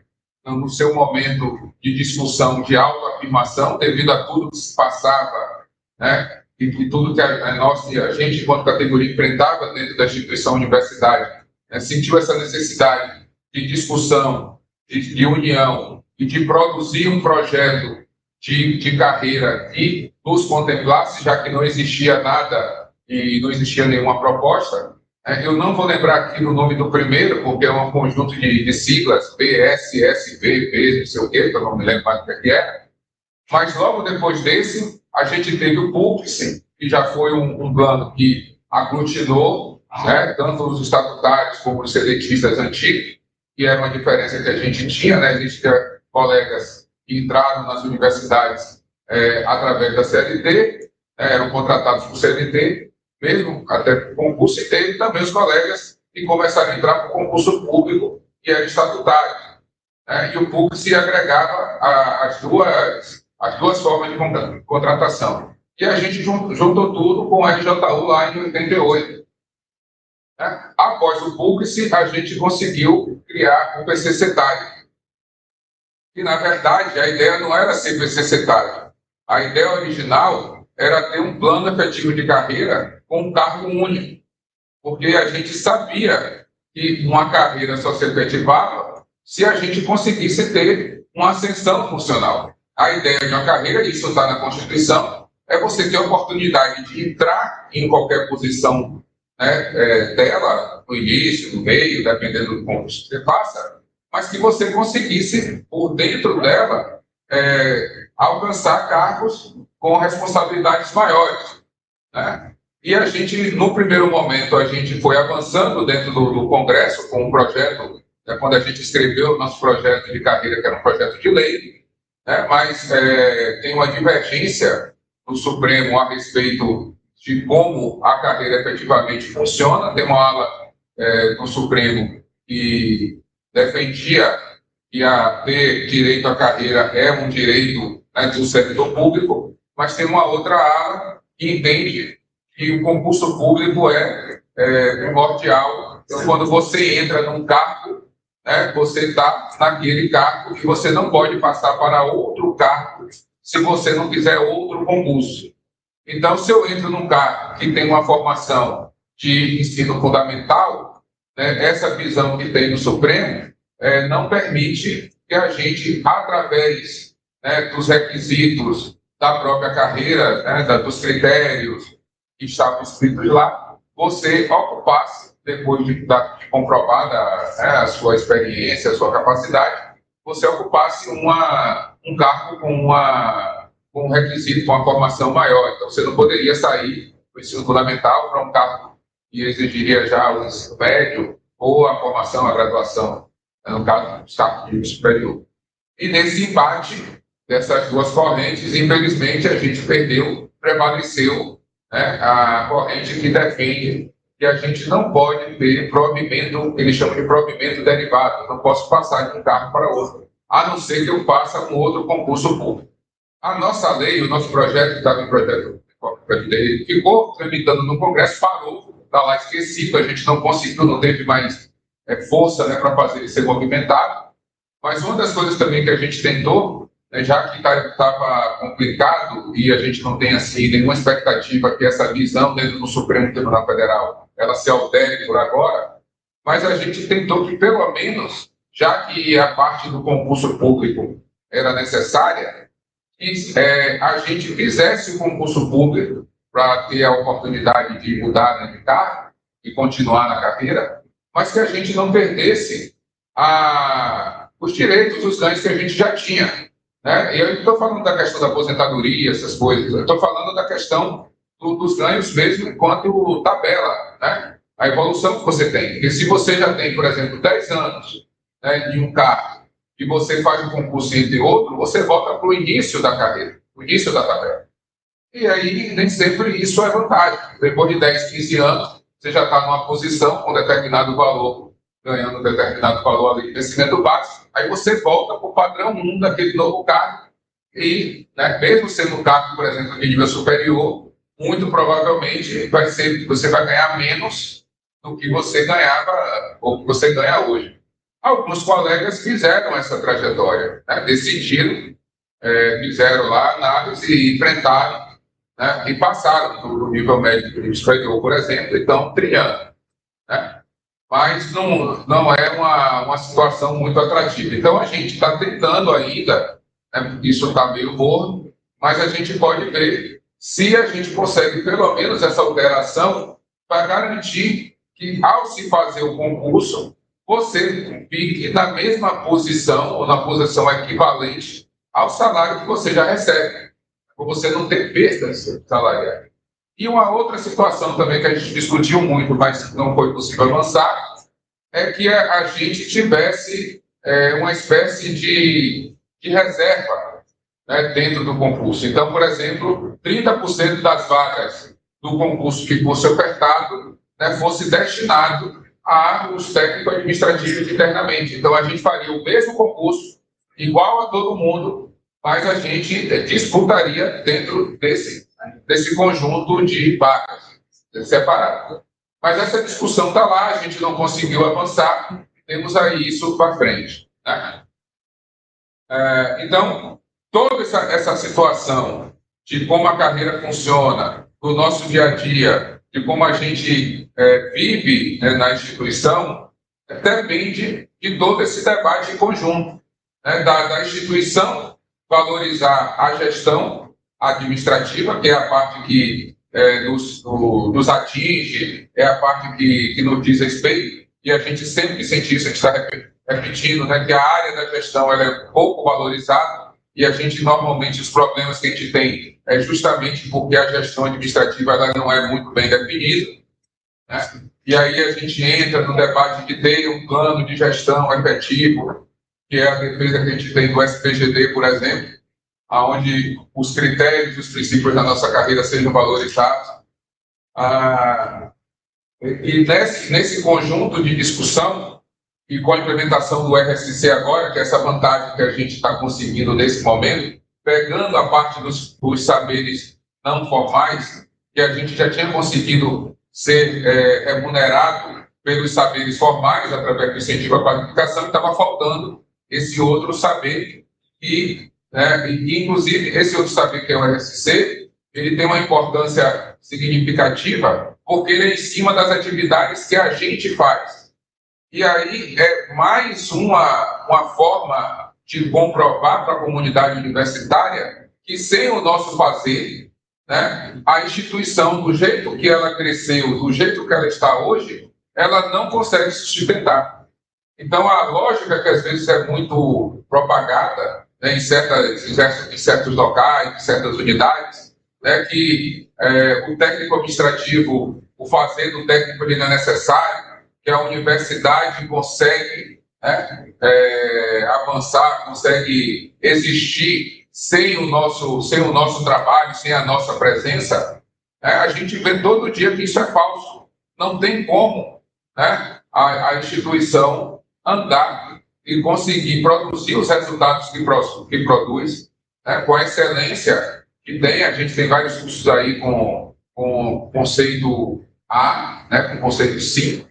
no seu momento de discussão, de autoafirmação, devido a tudo que se passava, né, e tudo que a gente, enquanto categoria, enfrentava dentro da instituição universitária, né, sentiu essa necessidade de discussão, de união e de produzir um projeto de carreira que nos contemplasse, já que não existia nada e não existia nenhuma proposta. Eu não vou lembrar aqui o nome do primeiro, porque é um conjunto de siglas, PSSV, P, não sei o quê, que eu não me lembro mais o que é. Mas logo depois desse, a gente teve o PULPS, que já foi um plano que aglutinou, né, tanto os estatutários como os seletistas antigos, que era uma diferença que a gente tinha, né? Existiam colegas que entraram nas universidades através da CLT, eram contratados por CLT, mesmo até por concurso, e teve também os colegas que começaram a entrar por concurso público, que era estatutário. E o público se agregava às duas formas de contratação. E a gente juntou tudo com a RJU lá em 88. Após o público, a gente conseguiu criar o PCC-TAI. E, na verdade, a ideia não era ser PCC-TAI. A ideia original era ter um plano efetivo de carreira com um cargo único, porque a gente sabia que uma carreira só se efetivava se a gente conseguisse ter uma ascensão funcional. A ideia de uma carreira, isso está na Constituição, é você ter a oportunidade de entrar em qualquer posição, né, dela, no início, no meio, dependendo do concurso que você faça, mas que você conseguisse, por dentro dela, alcançar cargos com responsabilidades maiores, né? E a gente, no primeiro momento, a gente foi avançando dentro do Congresso com um projeto, quando a gente escreveu o nosso projeto de carreira, que era um projeto de lei, né? Mas tem uma divergência no Supremo a respeito de como a carreira efetivamente funciona. Tem uma ala do Supremo que defendia que ter direito à carreira é um direito, né, do servidor público, mas tem uma outra ala que entende que o concurso público é primordial. Então, quando você entra num cargo, né, você está naquele cargo e você não pode passar para outro cargo se você não fizer outro concurso. Então, se eu entro num cargo que tem uma formação de ensino fundamental, né, essa visão que tem no Supremo não permite que a gente, através, né, dos requisitos da própria carreira, né, dos critérios que estavam escritos lá, você ocupasse, depois de comprovada, né, a sua experiência, a sua capacidade, você ocupasse um cargo com um requisito, com uma formação maior. Então, você não poderia sair do ensino fundamental para um cargo que exigiria já o ensino médio ou a formação, a graduação, no caso do status de superior. E nesse embate dessas duas correntes, infelizmente, a gente prevaleceu, né, a corrente que defende que a gente não pode ter provimento, eles chamam de provimento derivado. Eu não posso passar de um cargo para outro, a não ser que eu faça um outro concurso público. A nossa lei, o nosso projeto, que estava em projeto de lei, ficou tramitando no Congresso, parou, está lá esquecido, a gente não conseguiu, não teve mais força, né, para fazer ele ser movimentado. Mas uma das coisas também que a gente tentou, né, já que estava complicado e a gente não tem assim nenhuma expectativa que essa visão dentro do Supremo Tribunal Federal ela se altere por agora, mas a gente tentou que pelo menos já que a parte do concurso público era necessária, que a gente fizesse o concurso público para ter a oportunidade de mudar, né, de cargo e continuar na carreira, mas que a gente não perdesse os direitos, os ganhos que a gente já tinha, né? E eu não estou falando da questão da aposentadoria, essas coisas, eu estou falando da questão dos ganhos mesmo enquanto tabela, né? A evolução que você tem. Porque se você já tem, por exemplo, 10 anos, né, de um cargo, e você faz um concurso entre outro, você volta para o início da carreira, o início da tabela. E aí, nem sempre isso é vantagem. Depois de 10, 15 anos, você já está numa posição com determinado valor, ganhando determinado valor ali de crescimento básico, aí você volta para o padrão 1 daquele novo cargo e, né, mesmo sendo um cargo, por exemplo, de nível superior, muito provavelmente você vai ganhar menos do que você ganhava ou que você ganha hoje. Alguns colegas fizeram essa trajetória, né, decidiram, fizeram lá análise e enfrentaram, né, e passaram do nível médio do nível superior, por exemplo, então trilhando, né? Mas não é uma situação muito atrativa. Então, a gente está tentando ainda, né, isso está meio morno, mas a gente pode ver se a gente consegue, pelo menos, essa alteração para garantir que, ao se fazer o concurso, você fique na mesma posição, ou na posição equivalente ao salário que você já recebe, para você não ter perdas salariais. E uma outra situação também que a gente discutiu muito, mas não foi possível avançar, é que a gente tivesse uma espécie de reserva, né, dentro do concurso. Então, por exemplo, 30% das vagas do concurso que fosse ofertado, né, fosse destinado aos técnicos administrativos internamente. Então, a gente faria o mesmo concurso, igual a todo mundo, mas a gente disputaria dentro desse conjunto de vagas separadas. Mas essa discussão está lá, a gente não conseguiu avançar, temos aí isso para frente, né? Então, toda essa situação de como a carreira funciona, do nosso dia a dia, de como a gente vive, né, na instituição, depende de todo esse debate em conjunto, né, da instituição valorizar a gestão administrativa, que é a parte que nos atinge, é a parte que nos diz respeito, e a gente sempre sente isso, a gente está repetindo, né, que a área da gestão ela é pouco valorizada, e a gente, normalmente, os problemas que a gente tem é justamente porque a gestão administrativa ela não é muito bem definida, né? E aí a gente entra no debate de ter um plano de gestão efetivo, que é a defesa que a gente tem do SPGD, por exemplo, onde os critérios e os princípios da nossa carreira sejam valorizados. E nesse conjunto de discussão, e com a implementação do RSC agora, que é essa vantagem que a gente está conseguindo nesse momento, pegando a parte dos saberes não formais, que a gente já tinha conseguido ser remunerado pelos saberes formais, através do incentivo à qualificação, e estava faltando esse outro saber, e inclusive, esse outro saber, que é o RSC, ele tem uma importância significativa, porque ele é em cima das atividades que a gente faz. E aí é mais uma forma de comprovar para a comunidade universitária que, sem o nosso fazer, né, a instituição, do jeito que ela cresceu, do jeito que ela está hoje, ela não consegue se sustentar. Então, a lógica que às vezes é muito propagada, né, em certos locais, em certas unidades, né, que o técnico administrativo, o fazer do técnico ele não é necessário, que a universidade consegue, né, avançar, consegue existir sem o nosso trabalho, sem a nossa presença, né, a gente vê todo dia que isso é falso. Não tem como, né, a instituição andar e conseguir produzir os resultados que produz, né, com a excelência que tem. A gente tem vários cursos aí com conceito A, né, com conceito 5,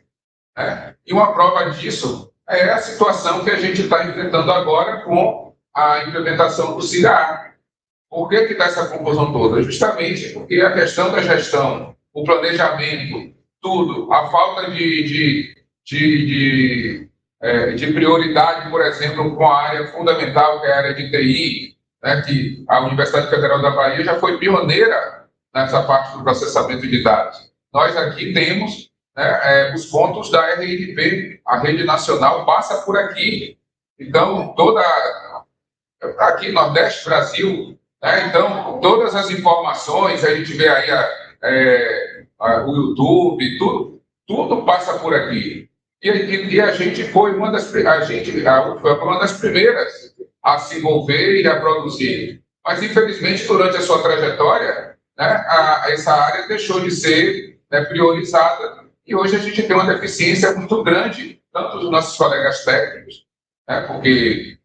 né? E uma prova disso é a situação que a gente está enfrentando agora com a implementação do CIRA. Por que está essa confusão toda? Justamente porque a questão da gestão, o planejamento, tudo, a falta de de prioridade, por exemplo, com a área fundamental, que é a área de TI, né, que a Universidade Federal da Bahia já foi pioneira nessa parte do processamento de dados. Nós aqui temos, né, os pontos da RNP, a rede nacional passa por aqui. Então, aqui Nordeste, Brasil, né, então, todas as informações, a gente vê aí o YouTube, tudo passa por aqui. E a gente foi uma das primeiras a se envolver e a produzir. Mas, infelizmente, durante a sua trajetória, né, essa área deixou de ser, né, priorizada, e hoje a gente tem uma deficiência muito grande, tanto dos nossos colegas técnicos, né, porque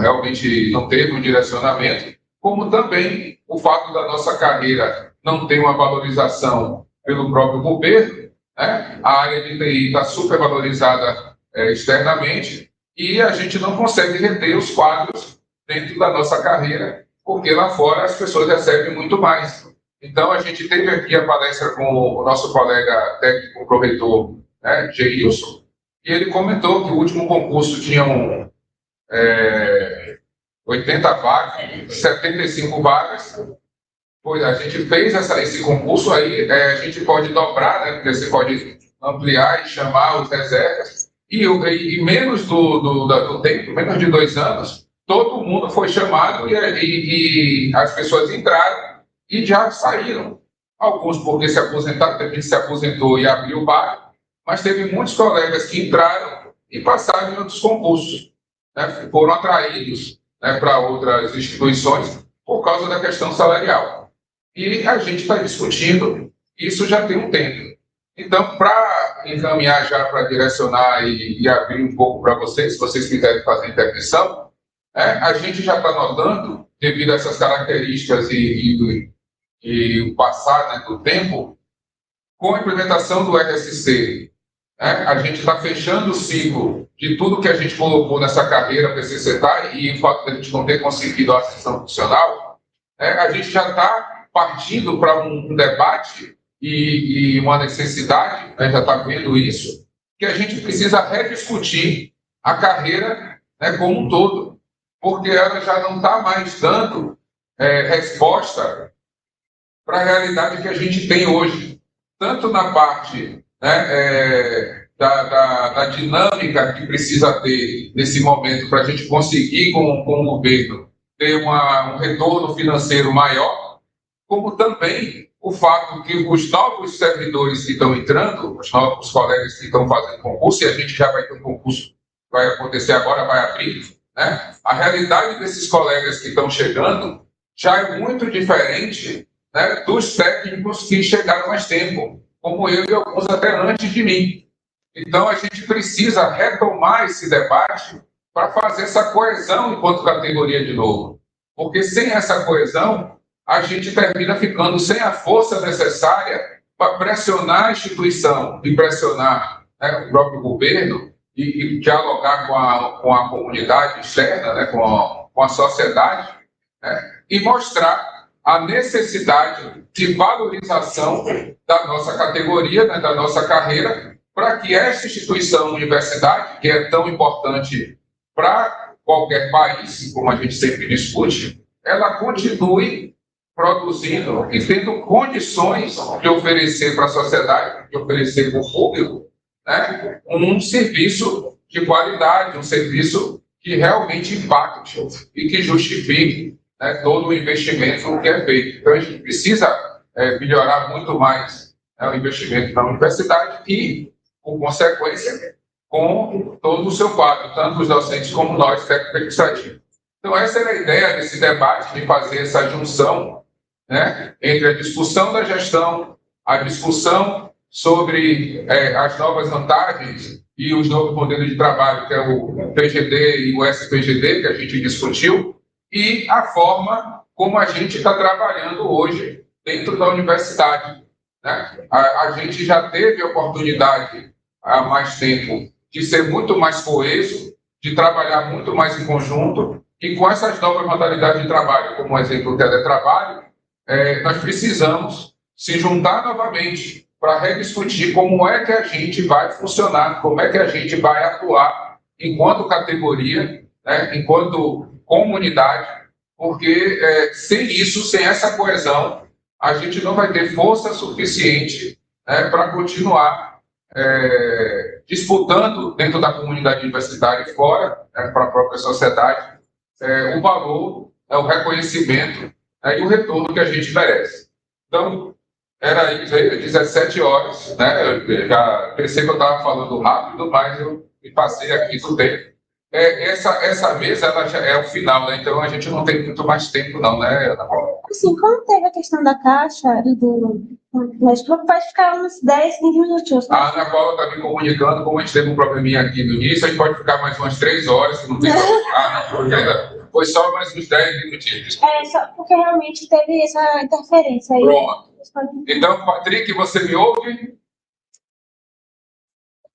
realmente não teve um direcionamento, como também o fato da nossa carreira não ter uma valorização pelo próprio governo, né? A área de TI está supervalorizada externamente e a gente não consegue reter os quadros dentro da nossa carreira, porque lá fora as pessoas recebem muito mais. Então, a gente teve aqui a palestra com o nosso colega técnico proreitor, né, Geilson, e ele comentou que o último concurso tinha 80 vagas, 75 vagas. Pois a gente fez esse concurso, aí a gente pode dobrar, né, porque você pode ampliar e chamar os reservas, e menos do tempo, menos de 2 anos, todo mundo foi chamado e as pessoas entraram e já saíram. Alguns porque se aposentaram, teve gente que se aposentou e abriu o bar, mas teve muitos colegas que entraram e passaram em outros concursos, né, foram atraídos, né, para outras instituições por causa da questão salarial. E a gente está discutindo isso já tem um tempo. Então, para encaminhar já, para direcionar e abrir um pouco para vocês, se vocês quiserem fazer intervenção, a gente já está notando, devido a essas características e o passar, né, do tempo, com a implementação do RSC, a gente está fechando o ciclo de tudo que a gente colocou nessa carreira PCCTA e o fato de a gente não ter conseguido a ascensão funcional, a gente já está partindo para um debate e uma necessidade, já está vendo isso, que a gente precisa rediscutir a carreira, né, como um todo, porque ela já não está mais dando resposta para a realidade que a gente tem hoje, tanto na parte, né, da dinâmica que precisa ter nesse momento para a gente conseguir com o governo ter um retorno financeiro maior, como também o fato que os novos servidores que estão entrando, os novos colegas que estão fazendo concurso, e a gente já vai ter um concurso que vai acontecer agora, vai abrir, né? A realidade desses colegas que estão chegando já é muito diferente, né, dos técnicos que chegaram mais tempo, como eu e alguns até antes de mim. Então, a gente precisa retomar esse debate para fazer essa coesão enquanto categoria de novo. Porque sem essa coesão, a gente termina ficando sem a força necessária para pressionar a instituição e pressionar, né, o próprio governo e dialogar com a comunidade externa, né, com a sociedade, né, e mostrar a necessidade de valorização da nossa categoria, né, da nossa carreira, para que essa instituição, universidade, que é tão importante para qualquer país, como a gente sempre discute, ela continue produzindo e tendo condições de oferecer para a sociedade, de oferecer para o público, né, um serviço de qualidade, um serviço que realmente impacte e que justifique, né, todo o investimento que é feito. Então, a gente precisa melhorar muito mais, né, o investimento na universidade e, por consequência, com todo o seu quadro, tanto os docentes como nós, técnico administrativo. Então, essa era a ideia desse debate, de fazer essa junção, né, entre a discussão da gestão, a discussão sobre as novas vantagens e os novos modelos de trabalho, que é o PGD e o SPGD, que a gente discutiu, e a forma como a gente está trabalhando hoje dentro da universidade, né? A gente já teve a oportunidade há mais tempo de ser muito mais coeso, de trabalhar muito mais em conjunto, e com essas novas modalidades de trabalho, como o exemplo do teletrabalho, nós precisamos se juntar novamente para rediscutir como é que a gente vai funcionar, como é que a gente vai atuar enquanto categoria, né, enquanto comunidade, porque sem isso, sem essa coesão, a gente não vai ter força suficiente, né, para continuar disputando dentro da comunidade universitária e fora, né, para a própria sociedade, o valor, o reconhecimento e o retorno que a gente merece. Então, era isso aí, 17 horas, né? Eu já pensei que eu estava falando rápido, mas eu me passei aqui do tempo. Essa mesa ela já é o final, né? Então a gente não tem muito mais tempo, não, né, Ana Paula? Assim, quando teve a questão da caixa, mas vai ficar uns 10, 15 minutinhos. Né? A Ana Paula está me comunicando, como a gente teve um probleminha aqui no início, a gente pode ficar mais umas 3 horas, se não tem problema. Foi só mais uns 10 minutinhos. Só porque realmente teve essa interferência aí. Pronto. Então, Patrick, você me ouve?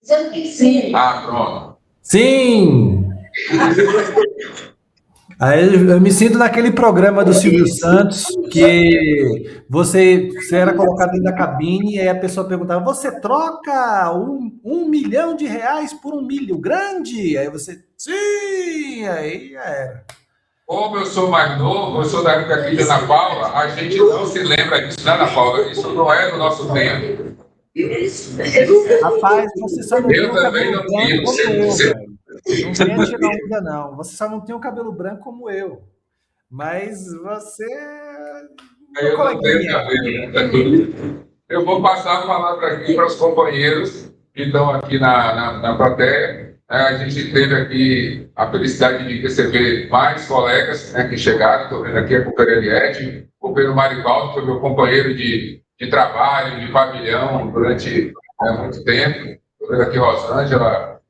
Sim. Pronto. Sim! Aí eu me sinto naquele programa do Silvio Santos que você era colocado dentro da cabine e aí a pessoa perguntava: você troca um milhão de reais por um milho grande? Aí você, sim! Aí era. Como eu sou mais novo, eu sou da época aqui de Ana Paula, a gente não se lembra disso, né, Ana Paula? Isso não é do nosso tempo. Rapaz, você só não tem Eu o também cabelo não branco tinha. como eu, velho. Não venha tirar onda, não. Você só não tem o cabelo branco como eu. Mas você... Eu não tenho cabelo. Eu vou passar a palavra aqui para os companheiros que estão aqui na plateia. A gente teve aqui a felicidade de receber mais colegas, né, que chegaram. Estou vendo aqui a companheira Eliette, o companheiro Marivaldo, que foi meu companheiro de trabalho, de pavilhão durante muito tempo. Estou vendo aqui Rosângela,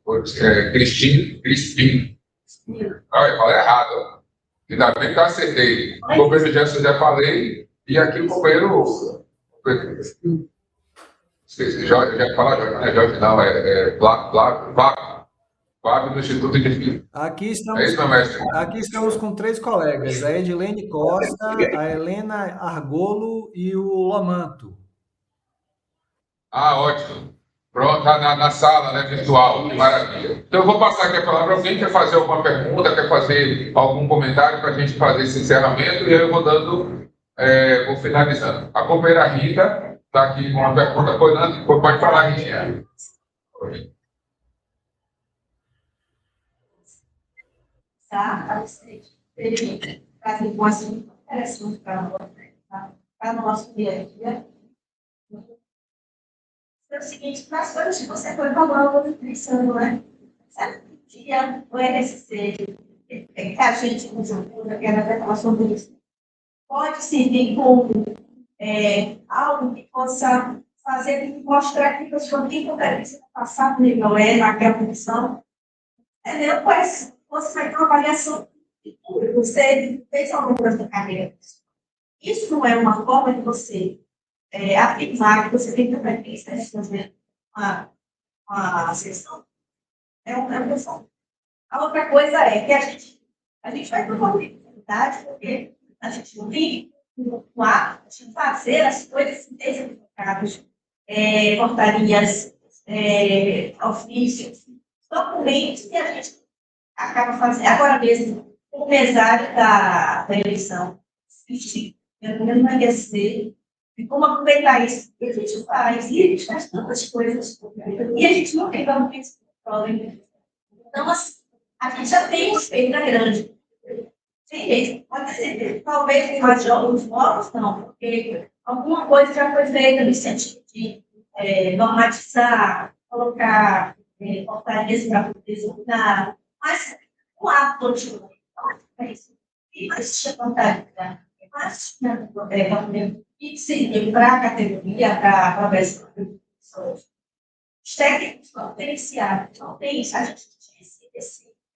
Crispim. Eu falei errado. Ainda bem que eu acertei. O companheiro Gerson já falei, e aqui o companheiro. Esqueci, Jorge, já fala Jorge, não é Jorge, não, Flávio do Instituto de Física. Aqui É isso, meu mestre? aqui estamos com 3 colegas, a Edilene Costa, a Helena Argolo e o Lomanto. Ótimo. Pronto, na sala, né, virtual, que maravilha. Então eu vou passar aqui a palavra. Alguém quer fazer alguma pergunta, quer fazer algum comentário para a gente fazer esse encerramento, e aí eu vou dando, vou finalizando. A companheira Rita está aqui com uma pergunta, pode falar, Ritinha. Tá? Trazer um assunto interessante para o nosso dia a dia. É o seguinte, nas coisas que você foi falando, pensando, né? Sabe que o RSC, que a gente usa, que era falar sobre isso, pode servir como algo que possa fazer, mostrar que a pessoa tem competência para passar no nível naquela condição. Depois, você vai ter uma avaliação de tudo. Você fez alguma coisa na carreira. Isso não é uma forma de você afirmar que você tem competência de fazer uma sessão. É uma questão. A outra coisa é que a gente vai promover dificuldade, porque a gente não tem o hábito de fazer as coisas desenfocadas, portarias, ofícios, documentos que a gente acaba fazendo. Agora mesmo, o mesário da eleição, pelo menos no ISC, e como aproveitar isso que a gente faz, e a gente faz tantas coisas, e a gente não tem como esse problema. Então, assim, a gente já tem uma perda grande. Sim, pode ser, talvez mais jogos novos, não, porque alguma coisa já foi feita no sentido de normatizar, colocar portarias para poder executar, mas o ato continua. É isso. E mais tinha vontade, mas tinha e seria para a categoria, para a versão de pessoas. Os técnicos não têm esse hábito, não tem isso. A gente tinha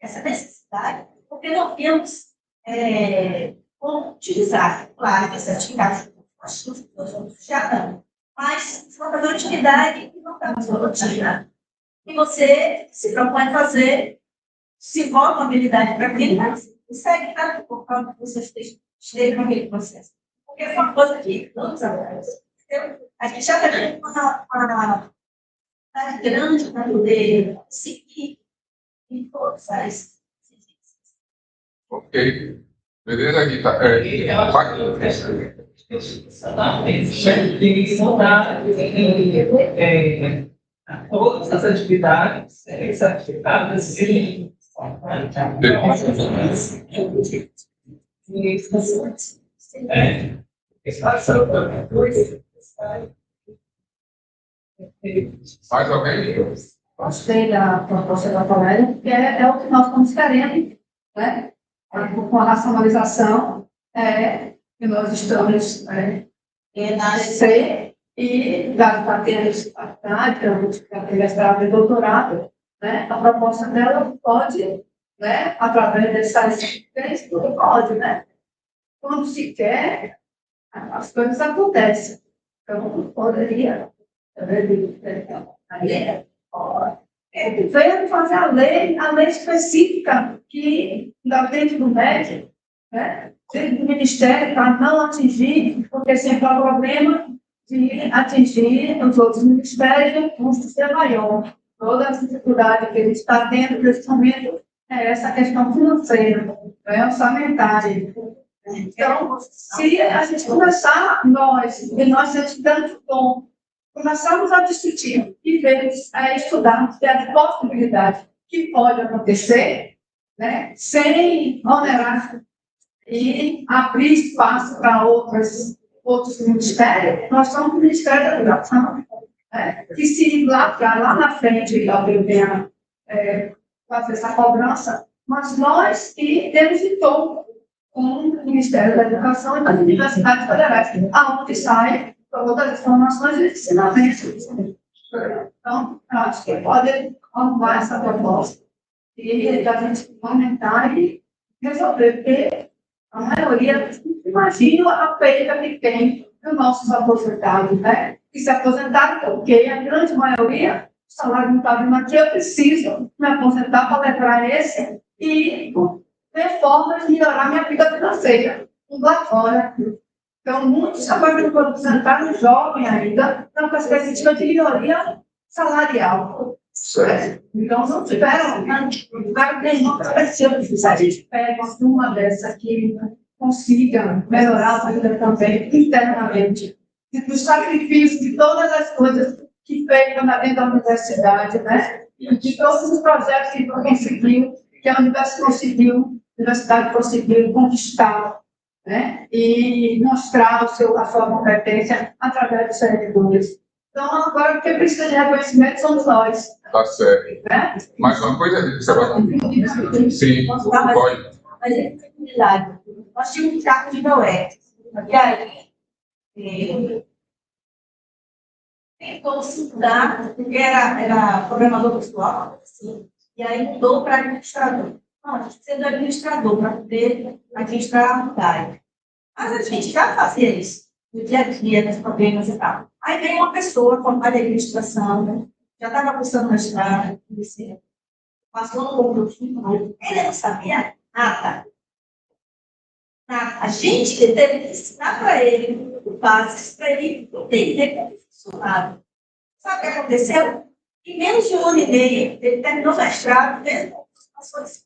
essa necessidade, porque não temos como utilizar, claro, esse certificado já não. Mas uma produtividade que não está na sua rotina. E você se propõe fazer, se envolve uma habilidade para aquilo, mas segue para o conforme que você esteja naquele processo. Porque é uma coisa que não nos acontece. A gente já tem uma grande para poder seguir em todas as. Ok. Beleza, Rita? Tem que mudar todas as atividades certificadas e Mais alguém? Gostei da proposta da colega, porque é o que nós estamos querendo, né? Com a racionalização que nós estamos na C e dado para ter a faculdade, para ter mestrado e doutorado, né? A proposta dela pode, né? Através dessas três, tudo pode, né? Quando se quer, as coisas acontecem. Então, poderia veio fazer a lei específica que, dentro do médico, né, dentro do Ministério, para não atingir, porque sempre há problema de atingir os outros ministérios e o custo ser maior. Toda a dificuldade que a gente está tendo nesse momento é essa questão financeira, orçamentária. Então, se a gente começar, nós temos tanto dom, começamos a discutir e vermos, a estudar a possibilidade que pode acontecer, né, sem onerar e abrir espaço para outros ministérios. Nós somos o Ministério da Educação, que se lá na frente alguém venha fazer essa cobrança, mas nós que temos em torno com o Ministério da Educação e das universidades federais, aonde sai todas as informações e ensinamentos. Então, acho que pode arrumar essa proposta e a gente aumentar e resolver, porque a maioria, imagina a perda que tem dos nossos aposentados, né? Que se aposentaram porque a grande maioria, o salário não está vindo aqui, eu preciso me aposentar para levar esse e ter formas de melhorar minha vida financeira, lá fora. Então, muitos trabalham no aposentado jovem ainda, na perspectiva de melhoria salarial. Certo. Então, não tiveram, nenhuma perspectiva. Se a gente pega uma dessa que consiga melhorar a vida também internamente, e do sacrifício de todas as coisas que fez dentro da universidade, né? E de todos os projetos que a universidade conseguiu conquistar, né? E mostrar a sua competência através dos servidores. Então, agora, o que precisa de reconhecimento somos nós. Tá certo. Né? Mais uma coisa, você vai falar? Sim, pode. Mas é possibilidade. Nós tínhamos um cargo de Noé. E aí, tentou se mudar, porque era programador pessoal, assim, e aí mudou para administrador. Não, a gente precisa do administrador para poder administrar a unidade. Mas a gente já fazia isso no dia a dia, nos problemas e tal. Aí veio uma pessoa formada em administração, né? Já estava cursando mestrado, passou no concurso, ele não sabia nada. A gente teve que ensinar para ele o básico, para ele entender como funcionava. Sabe o que aconteceu? Em menos de 1 ano e meio, ele terminou o mestrado, fez ações.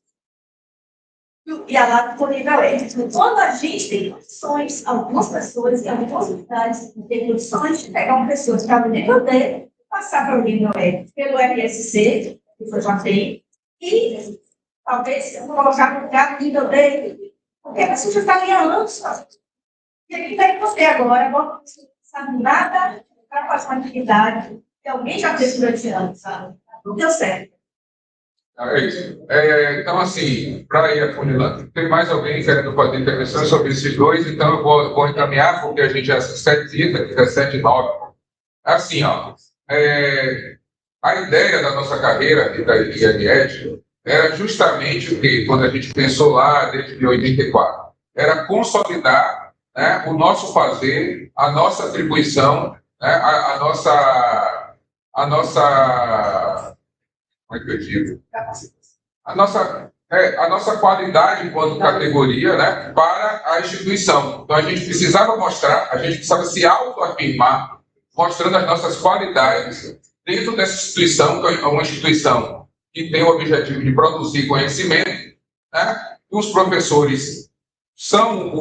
E a lá disponível é isso. Quando a gente tem condições, algumas pessoas e algumas unidades têm condições de pegar uma pessoa que está no nível D, passar para o nível E, pelo RSC, que foi já tem, e talvez colocar no lugar do nível D, porque a pessoa já está ali há anos. E aqui tem você agora não sabe nada para fazer uma atividade que alguém já fez durante anos, sabe? Não deu certo. É isso. Então, assim, para ir afunilando, tem mais alguém querendo fazer intervenção sobre esses dois? Então, eu vou encaminhar, porque a gente já 7h30, 17h09. Assim, ó, a ideia da nossa carreira da IED era justamente o que, quando a gente pensou lá desde 84, era consolidar, né, o nosso fazer, a nossa atribuição, né, a nossa como é que eu digo? A nossa qualidade enquanto categoria, né, para a instituição. Então, a gente precisava mostrar, a gente precisava se autoafirmar mostrando as nossas qualidades dentro dessa instituição, que é uma instituição que tem o objetivo de produzir conhecimento, né? Os professores são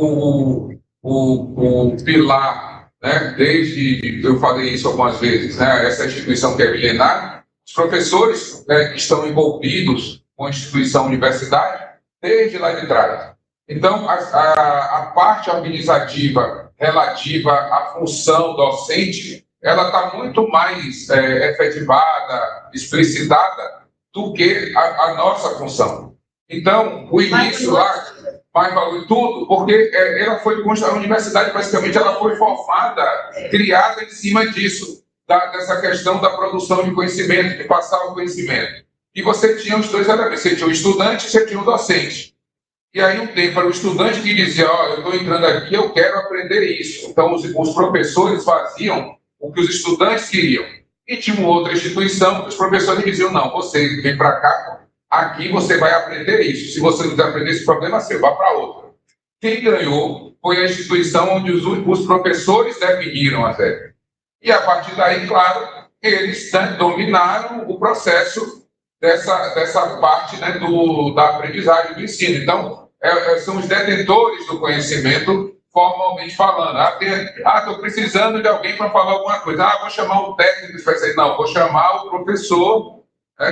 o pilar, né? Desde, eu falei isso algumas vezes, né? Essa instituição que é milenar, os professores, né, que estão envolvidos com a instituição universitária desde lá de trás. Então, a parte organizativa relativa à função docente, ela está muito mais efetivada, explicitada, do que a nossa função. Então, o início lá, mais valor em tudo, porque ela foi a universidade, basicamente, ela foi formada, criada em cima disso, dessa questão da produção de conhecimento, de passar o conhecimento. E você tinha os dois elementos, você tinha o estudante e você tinha o docente. E aí um tempo era o estudante que dizia, eu estou entrando aqui, eu quero aprender isso. Então, os professores faziam o que os estudantes queriam. E tinha uma outra instituição que os professores diziam, não, você vem para cá, aqui você vai aprender isso. Se você não quiser aprender esse problema seu, vá para outra. Quem ganhou foi a instituição onde os professores definiram as regras. E a partir daí, claro, eles dominaram o processo dessa parte, né, da aprendizagem, do ensino. Então, são os detentores do conhecimento, formalmente falando. Estou precisando de alguém para falar alguma coisa. Vou chamar um técnico especialista. Não, vou chamar o professor.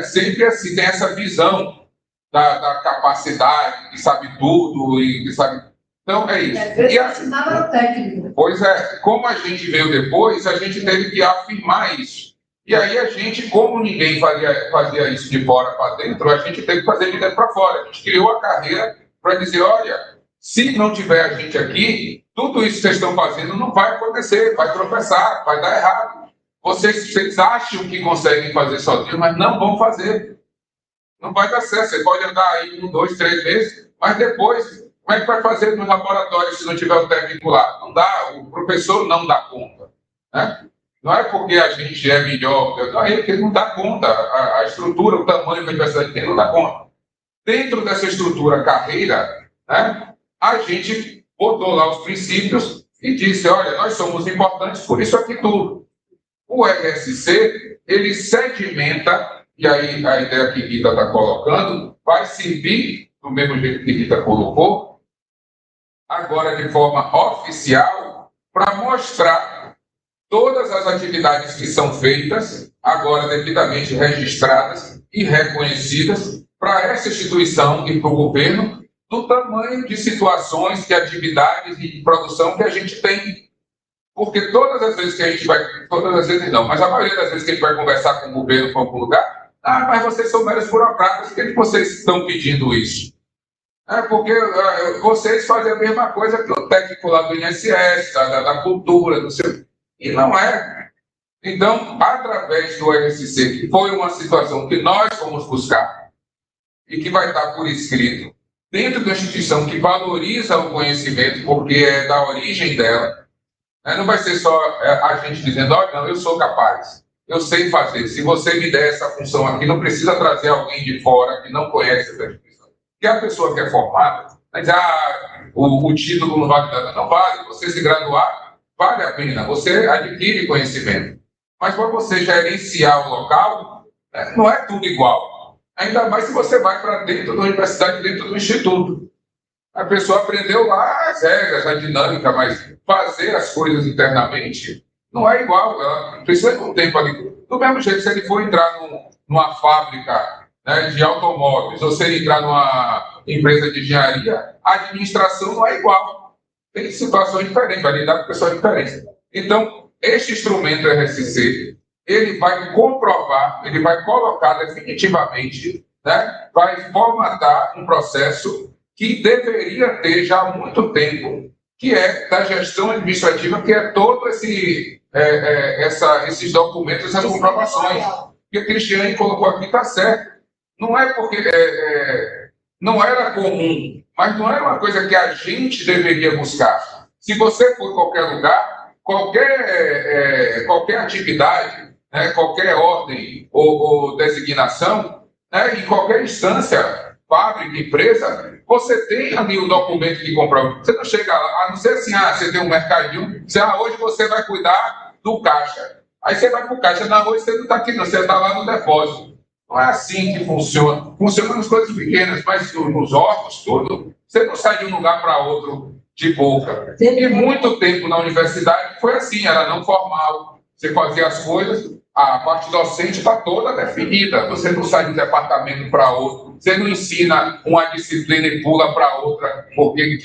Sempre assim, tem essa visão da capacidade, que sabe tudo e que sabe... Então, é isso. Assinava o técnico. Pois é, como a gente veio depois, a gente teve que afirmar isso. E aí a gente, como ninguém fazia isso de fora para dentro, a gente teve que fazer de dentro para fora. A gente criou a carreira para dizer, olha, se não tiver a gente aqui, tudo isso que vocês estão fazendo não vai acontecer, vai tropeçar, vai dar errado. Vocês acham que conseguem fazer sozinhos, mas não vão fazer. Não vai dar certo. Você pode andar aí 1, 2, 3 meses, mas depois, como é que vai fazer no laboratório se não tiver o técnico lá? Não dá, o professor não dá conta, né? Não é porque a gente é melhor, não, ele não dá conta. A estrutura, o tamanho que a universidade tem, não dá conta. Dentro dessa estrutura carreira, né, a gente botou lá os princípios e disse, olha, nós somos importantes por isso aqui tudo. O RSC, ele sedimenta, e aí a ideia que Rita está colocando, vai servir, do mesmo jeito que Rita colocou, agora de forma oficial, para mostrar todas as atividades que são feitas, agora devidamente registradas e reconhecidas, para essa instituição e para o governo, do tamanho de situações, de atividades e de produção que a gente tem. Porque todas as vezes que a gente vai, todas as vezes não, mas a maioria das vezes que a gente vai conversar com o governo para algum lugar, mas vocês são meros burocratas, por que vocês estão pedindo isso? Porque vocês fazem a mesma coisa que o técnico lá do INSS, da cultura, do seu... E não é. Então, através do RSC, que foi uma situação que nós fomos buscar, e que vai estar por escrito, dentro da instituição que valoriza o conhecimento, porque é da origem dela, não vai ser só a gente dizendo, olha, não, eu sou capaz, eu sei fazer. Se você me der essa função aqui, não precisa trazer alguém de fora que não conhece essa instituição. Porque a pessoa que é formada, vai dizer, o título não vale nada. Não vale. Você se graduar, vale a pena. Você adquire conhecimento. Mas para você gerenciar o local, não é tudo igual. Ainda mais se você vai para dentro da universidade, dentro do instituto. A pessoa aprendeu lá as regras, a dinâmica, mas fazer as coisas internamente não é igual. Ela precisa de um tempo ali. Do mesmo jeito, se ele for entrar numa fábrica, né, de automóveis, ou se ele entrar numa empresa de engenharia, a administração não é igual. Tem situações diferentes, vai lidar com pessoas diferentes. Então, este instrumento RSC, ele vai comprovar, ele vai colocar definitivamente, né, vai formatar um processo que deveria ter já há muito tempo, que é da gestão administrativa, que é todo esses documentos, essas comprovações. Que a Cristiane colocou aqui, está certo. Não é porque não era comum, mas não era uma coisa que a gente deveria buscar. Se você for em qualquer lugar, qualquer atividade, né, qualquer ordem ou designação, né, em qualquer instância, fábrica, empresa, você tem ali o documento que comprova. Você não chega lá, a não ser assim, você tem um mercadinho, hoje você vai cuidar do caixa. Aí você vai para o caixa na rua e você não está aqui, não, você está lá no depósito. Não é assim que funciona. Funciona nas coisas pequenas, mas nos órgãos todos, você não sai de um lugar para outro de boca. E muito tempo na universidade foi assim, era não formal. Você fazia as coisas, a parte docente está toda definida. Você não sai de um departamento para outro. Você não ensina uma disciplina e pula para outra porque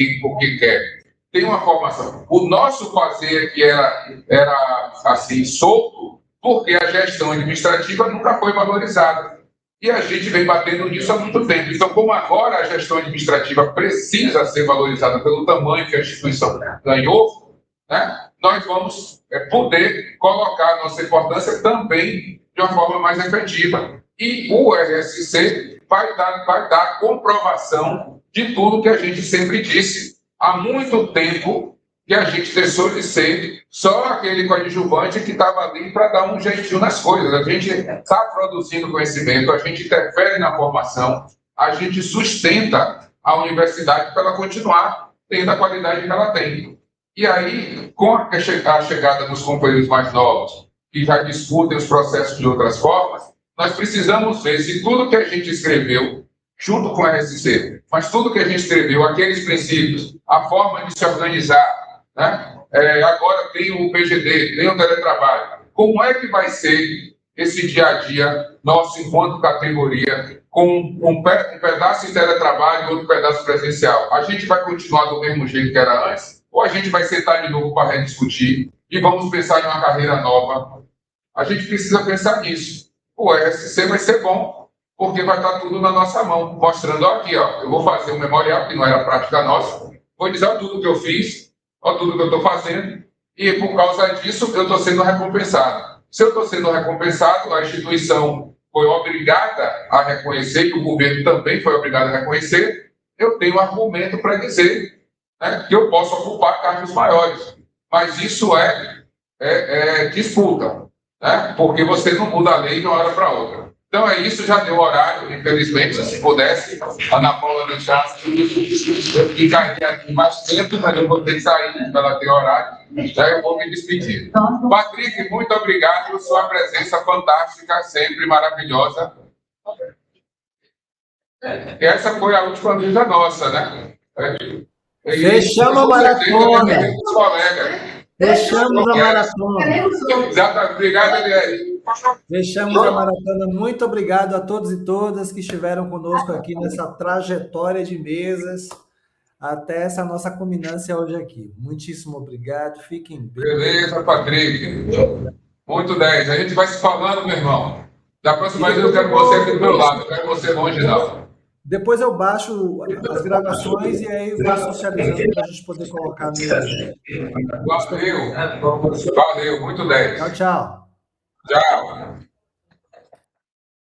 quer. Tem uma formação. O nosso fazer aqui era assim, solto, porque a gestão administrativa nunca foi valorizada. E a gente vem batendo nisso há muito tempo. Então, como agora a gestão administrativa precisa ser valorizada pelo tamanho que a instituição ganhou, né, nós vamos poder colocar a nossa importância também de uma forma mais efetiva. E o RSC vai dar comprovação de tudo que a gente sempre disse há muito tempo, que a gente deixou de ser só aquele coadjuvante que estava ali para dar um jeitinho nas coisas. A gente está produzindo conhecimento, a gente interfere na formação, a gente sustenta a universidade para ela continuar tendo a qualidade que ela tem. E aí, com a chegada dos companheiros mais novos, que já discutem os processos de outras formas, nós precisamos ver se tudo que a gente escreveu, junto com a RSC, mas tudo que a gente escreveu, aqueles princípios, a forma de se organizar, né? Agora tem o PGD, tem o teletrabalho. Como é que vai ser esse dia a dia nosso enquanto categoria, com um pedaço de teletrabalho e outro pedaço presencial? A gente vai continuar do mesmo jeito que era antes? Ou a gente vai sentar de novo para rediscutir e vamos pensar em uma carreira nova? A gente precisa pensar nisso. O RSC vai ser bom, porque vai estar tudo na nossa mão, mostrando aqui, ó, eu vou fazer um memorial, que não era prática nossa, vou dizer tudo que eu fiz, tudo que eu estou fazendo, e por causa disso eu estou sendo recompensado. Se eu estou sendo recompensado, a instituição foi obrigada a reconhecer, e o governo também foi obrigado a reconhecer, eu tenho argumento para dizer, né, que eu posso ocupar cargos maiores. Mas isso é disputa, né, porque você não muda a lei de uma hora para outra. Então é isso, já deu horário, infelizmente, se pudesse, a Ana Paula deixasse, eu ficaria aqui mais tempo, mas eu vou ter que sair, para ela ter horário, já eu vou me despedir. Patrick, muito obrigado por sua presença fantástica, sempre maravilhosa. Essa foi a última mesa nossa, né? Fechamos a maratona. Fechamos a maratona. Exatamente. Obrigado, Eliane. Fechamos a maratona. Muito obrigado a todos e todas que estiveram conosco aqui nessa trajetória de mesas até essa nossa culminância hoje aqui. Muitíssimo obrigado. Fiquem bem. Beleza, Patrick. Muito 10. A gente vai se falando, meu irmão. Da próxima vez eu quero você aqui do meu lado. Eu quero você longe, não. Depois eu baixo as gravações e aí vou socializando para a gente poder colocar no... Valeu. Valeu. Muito 10. Tchau, tchau. Tchau.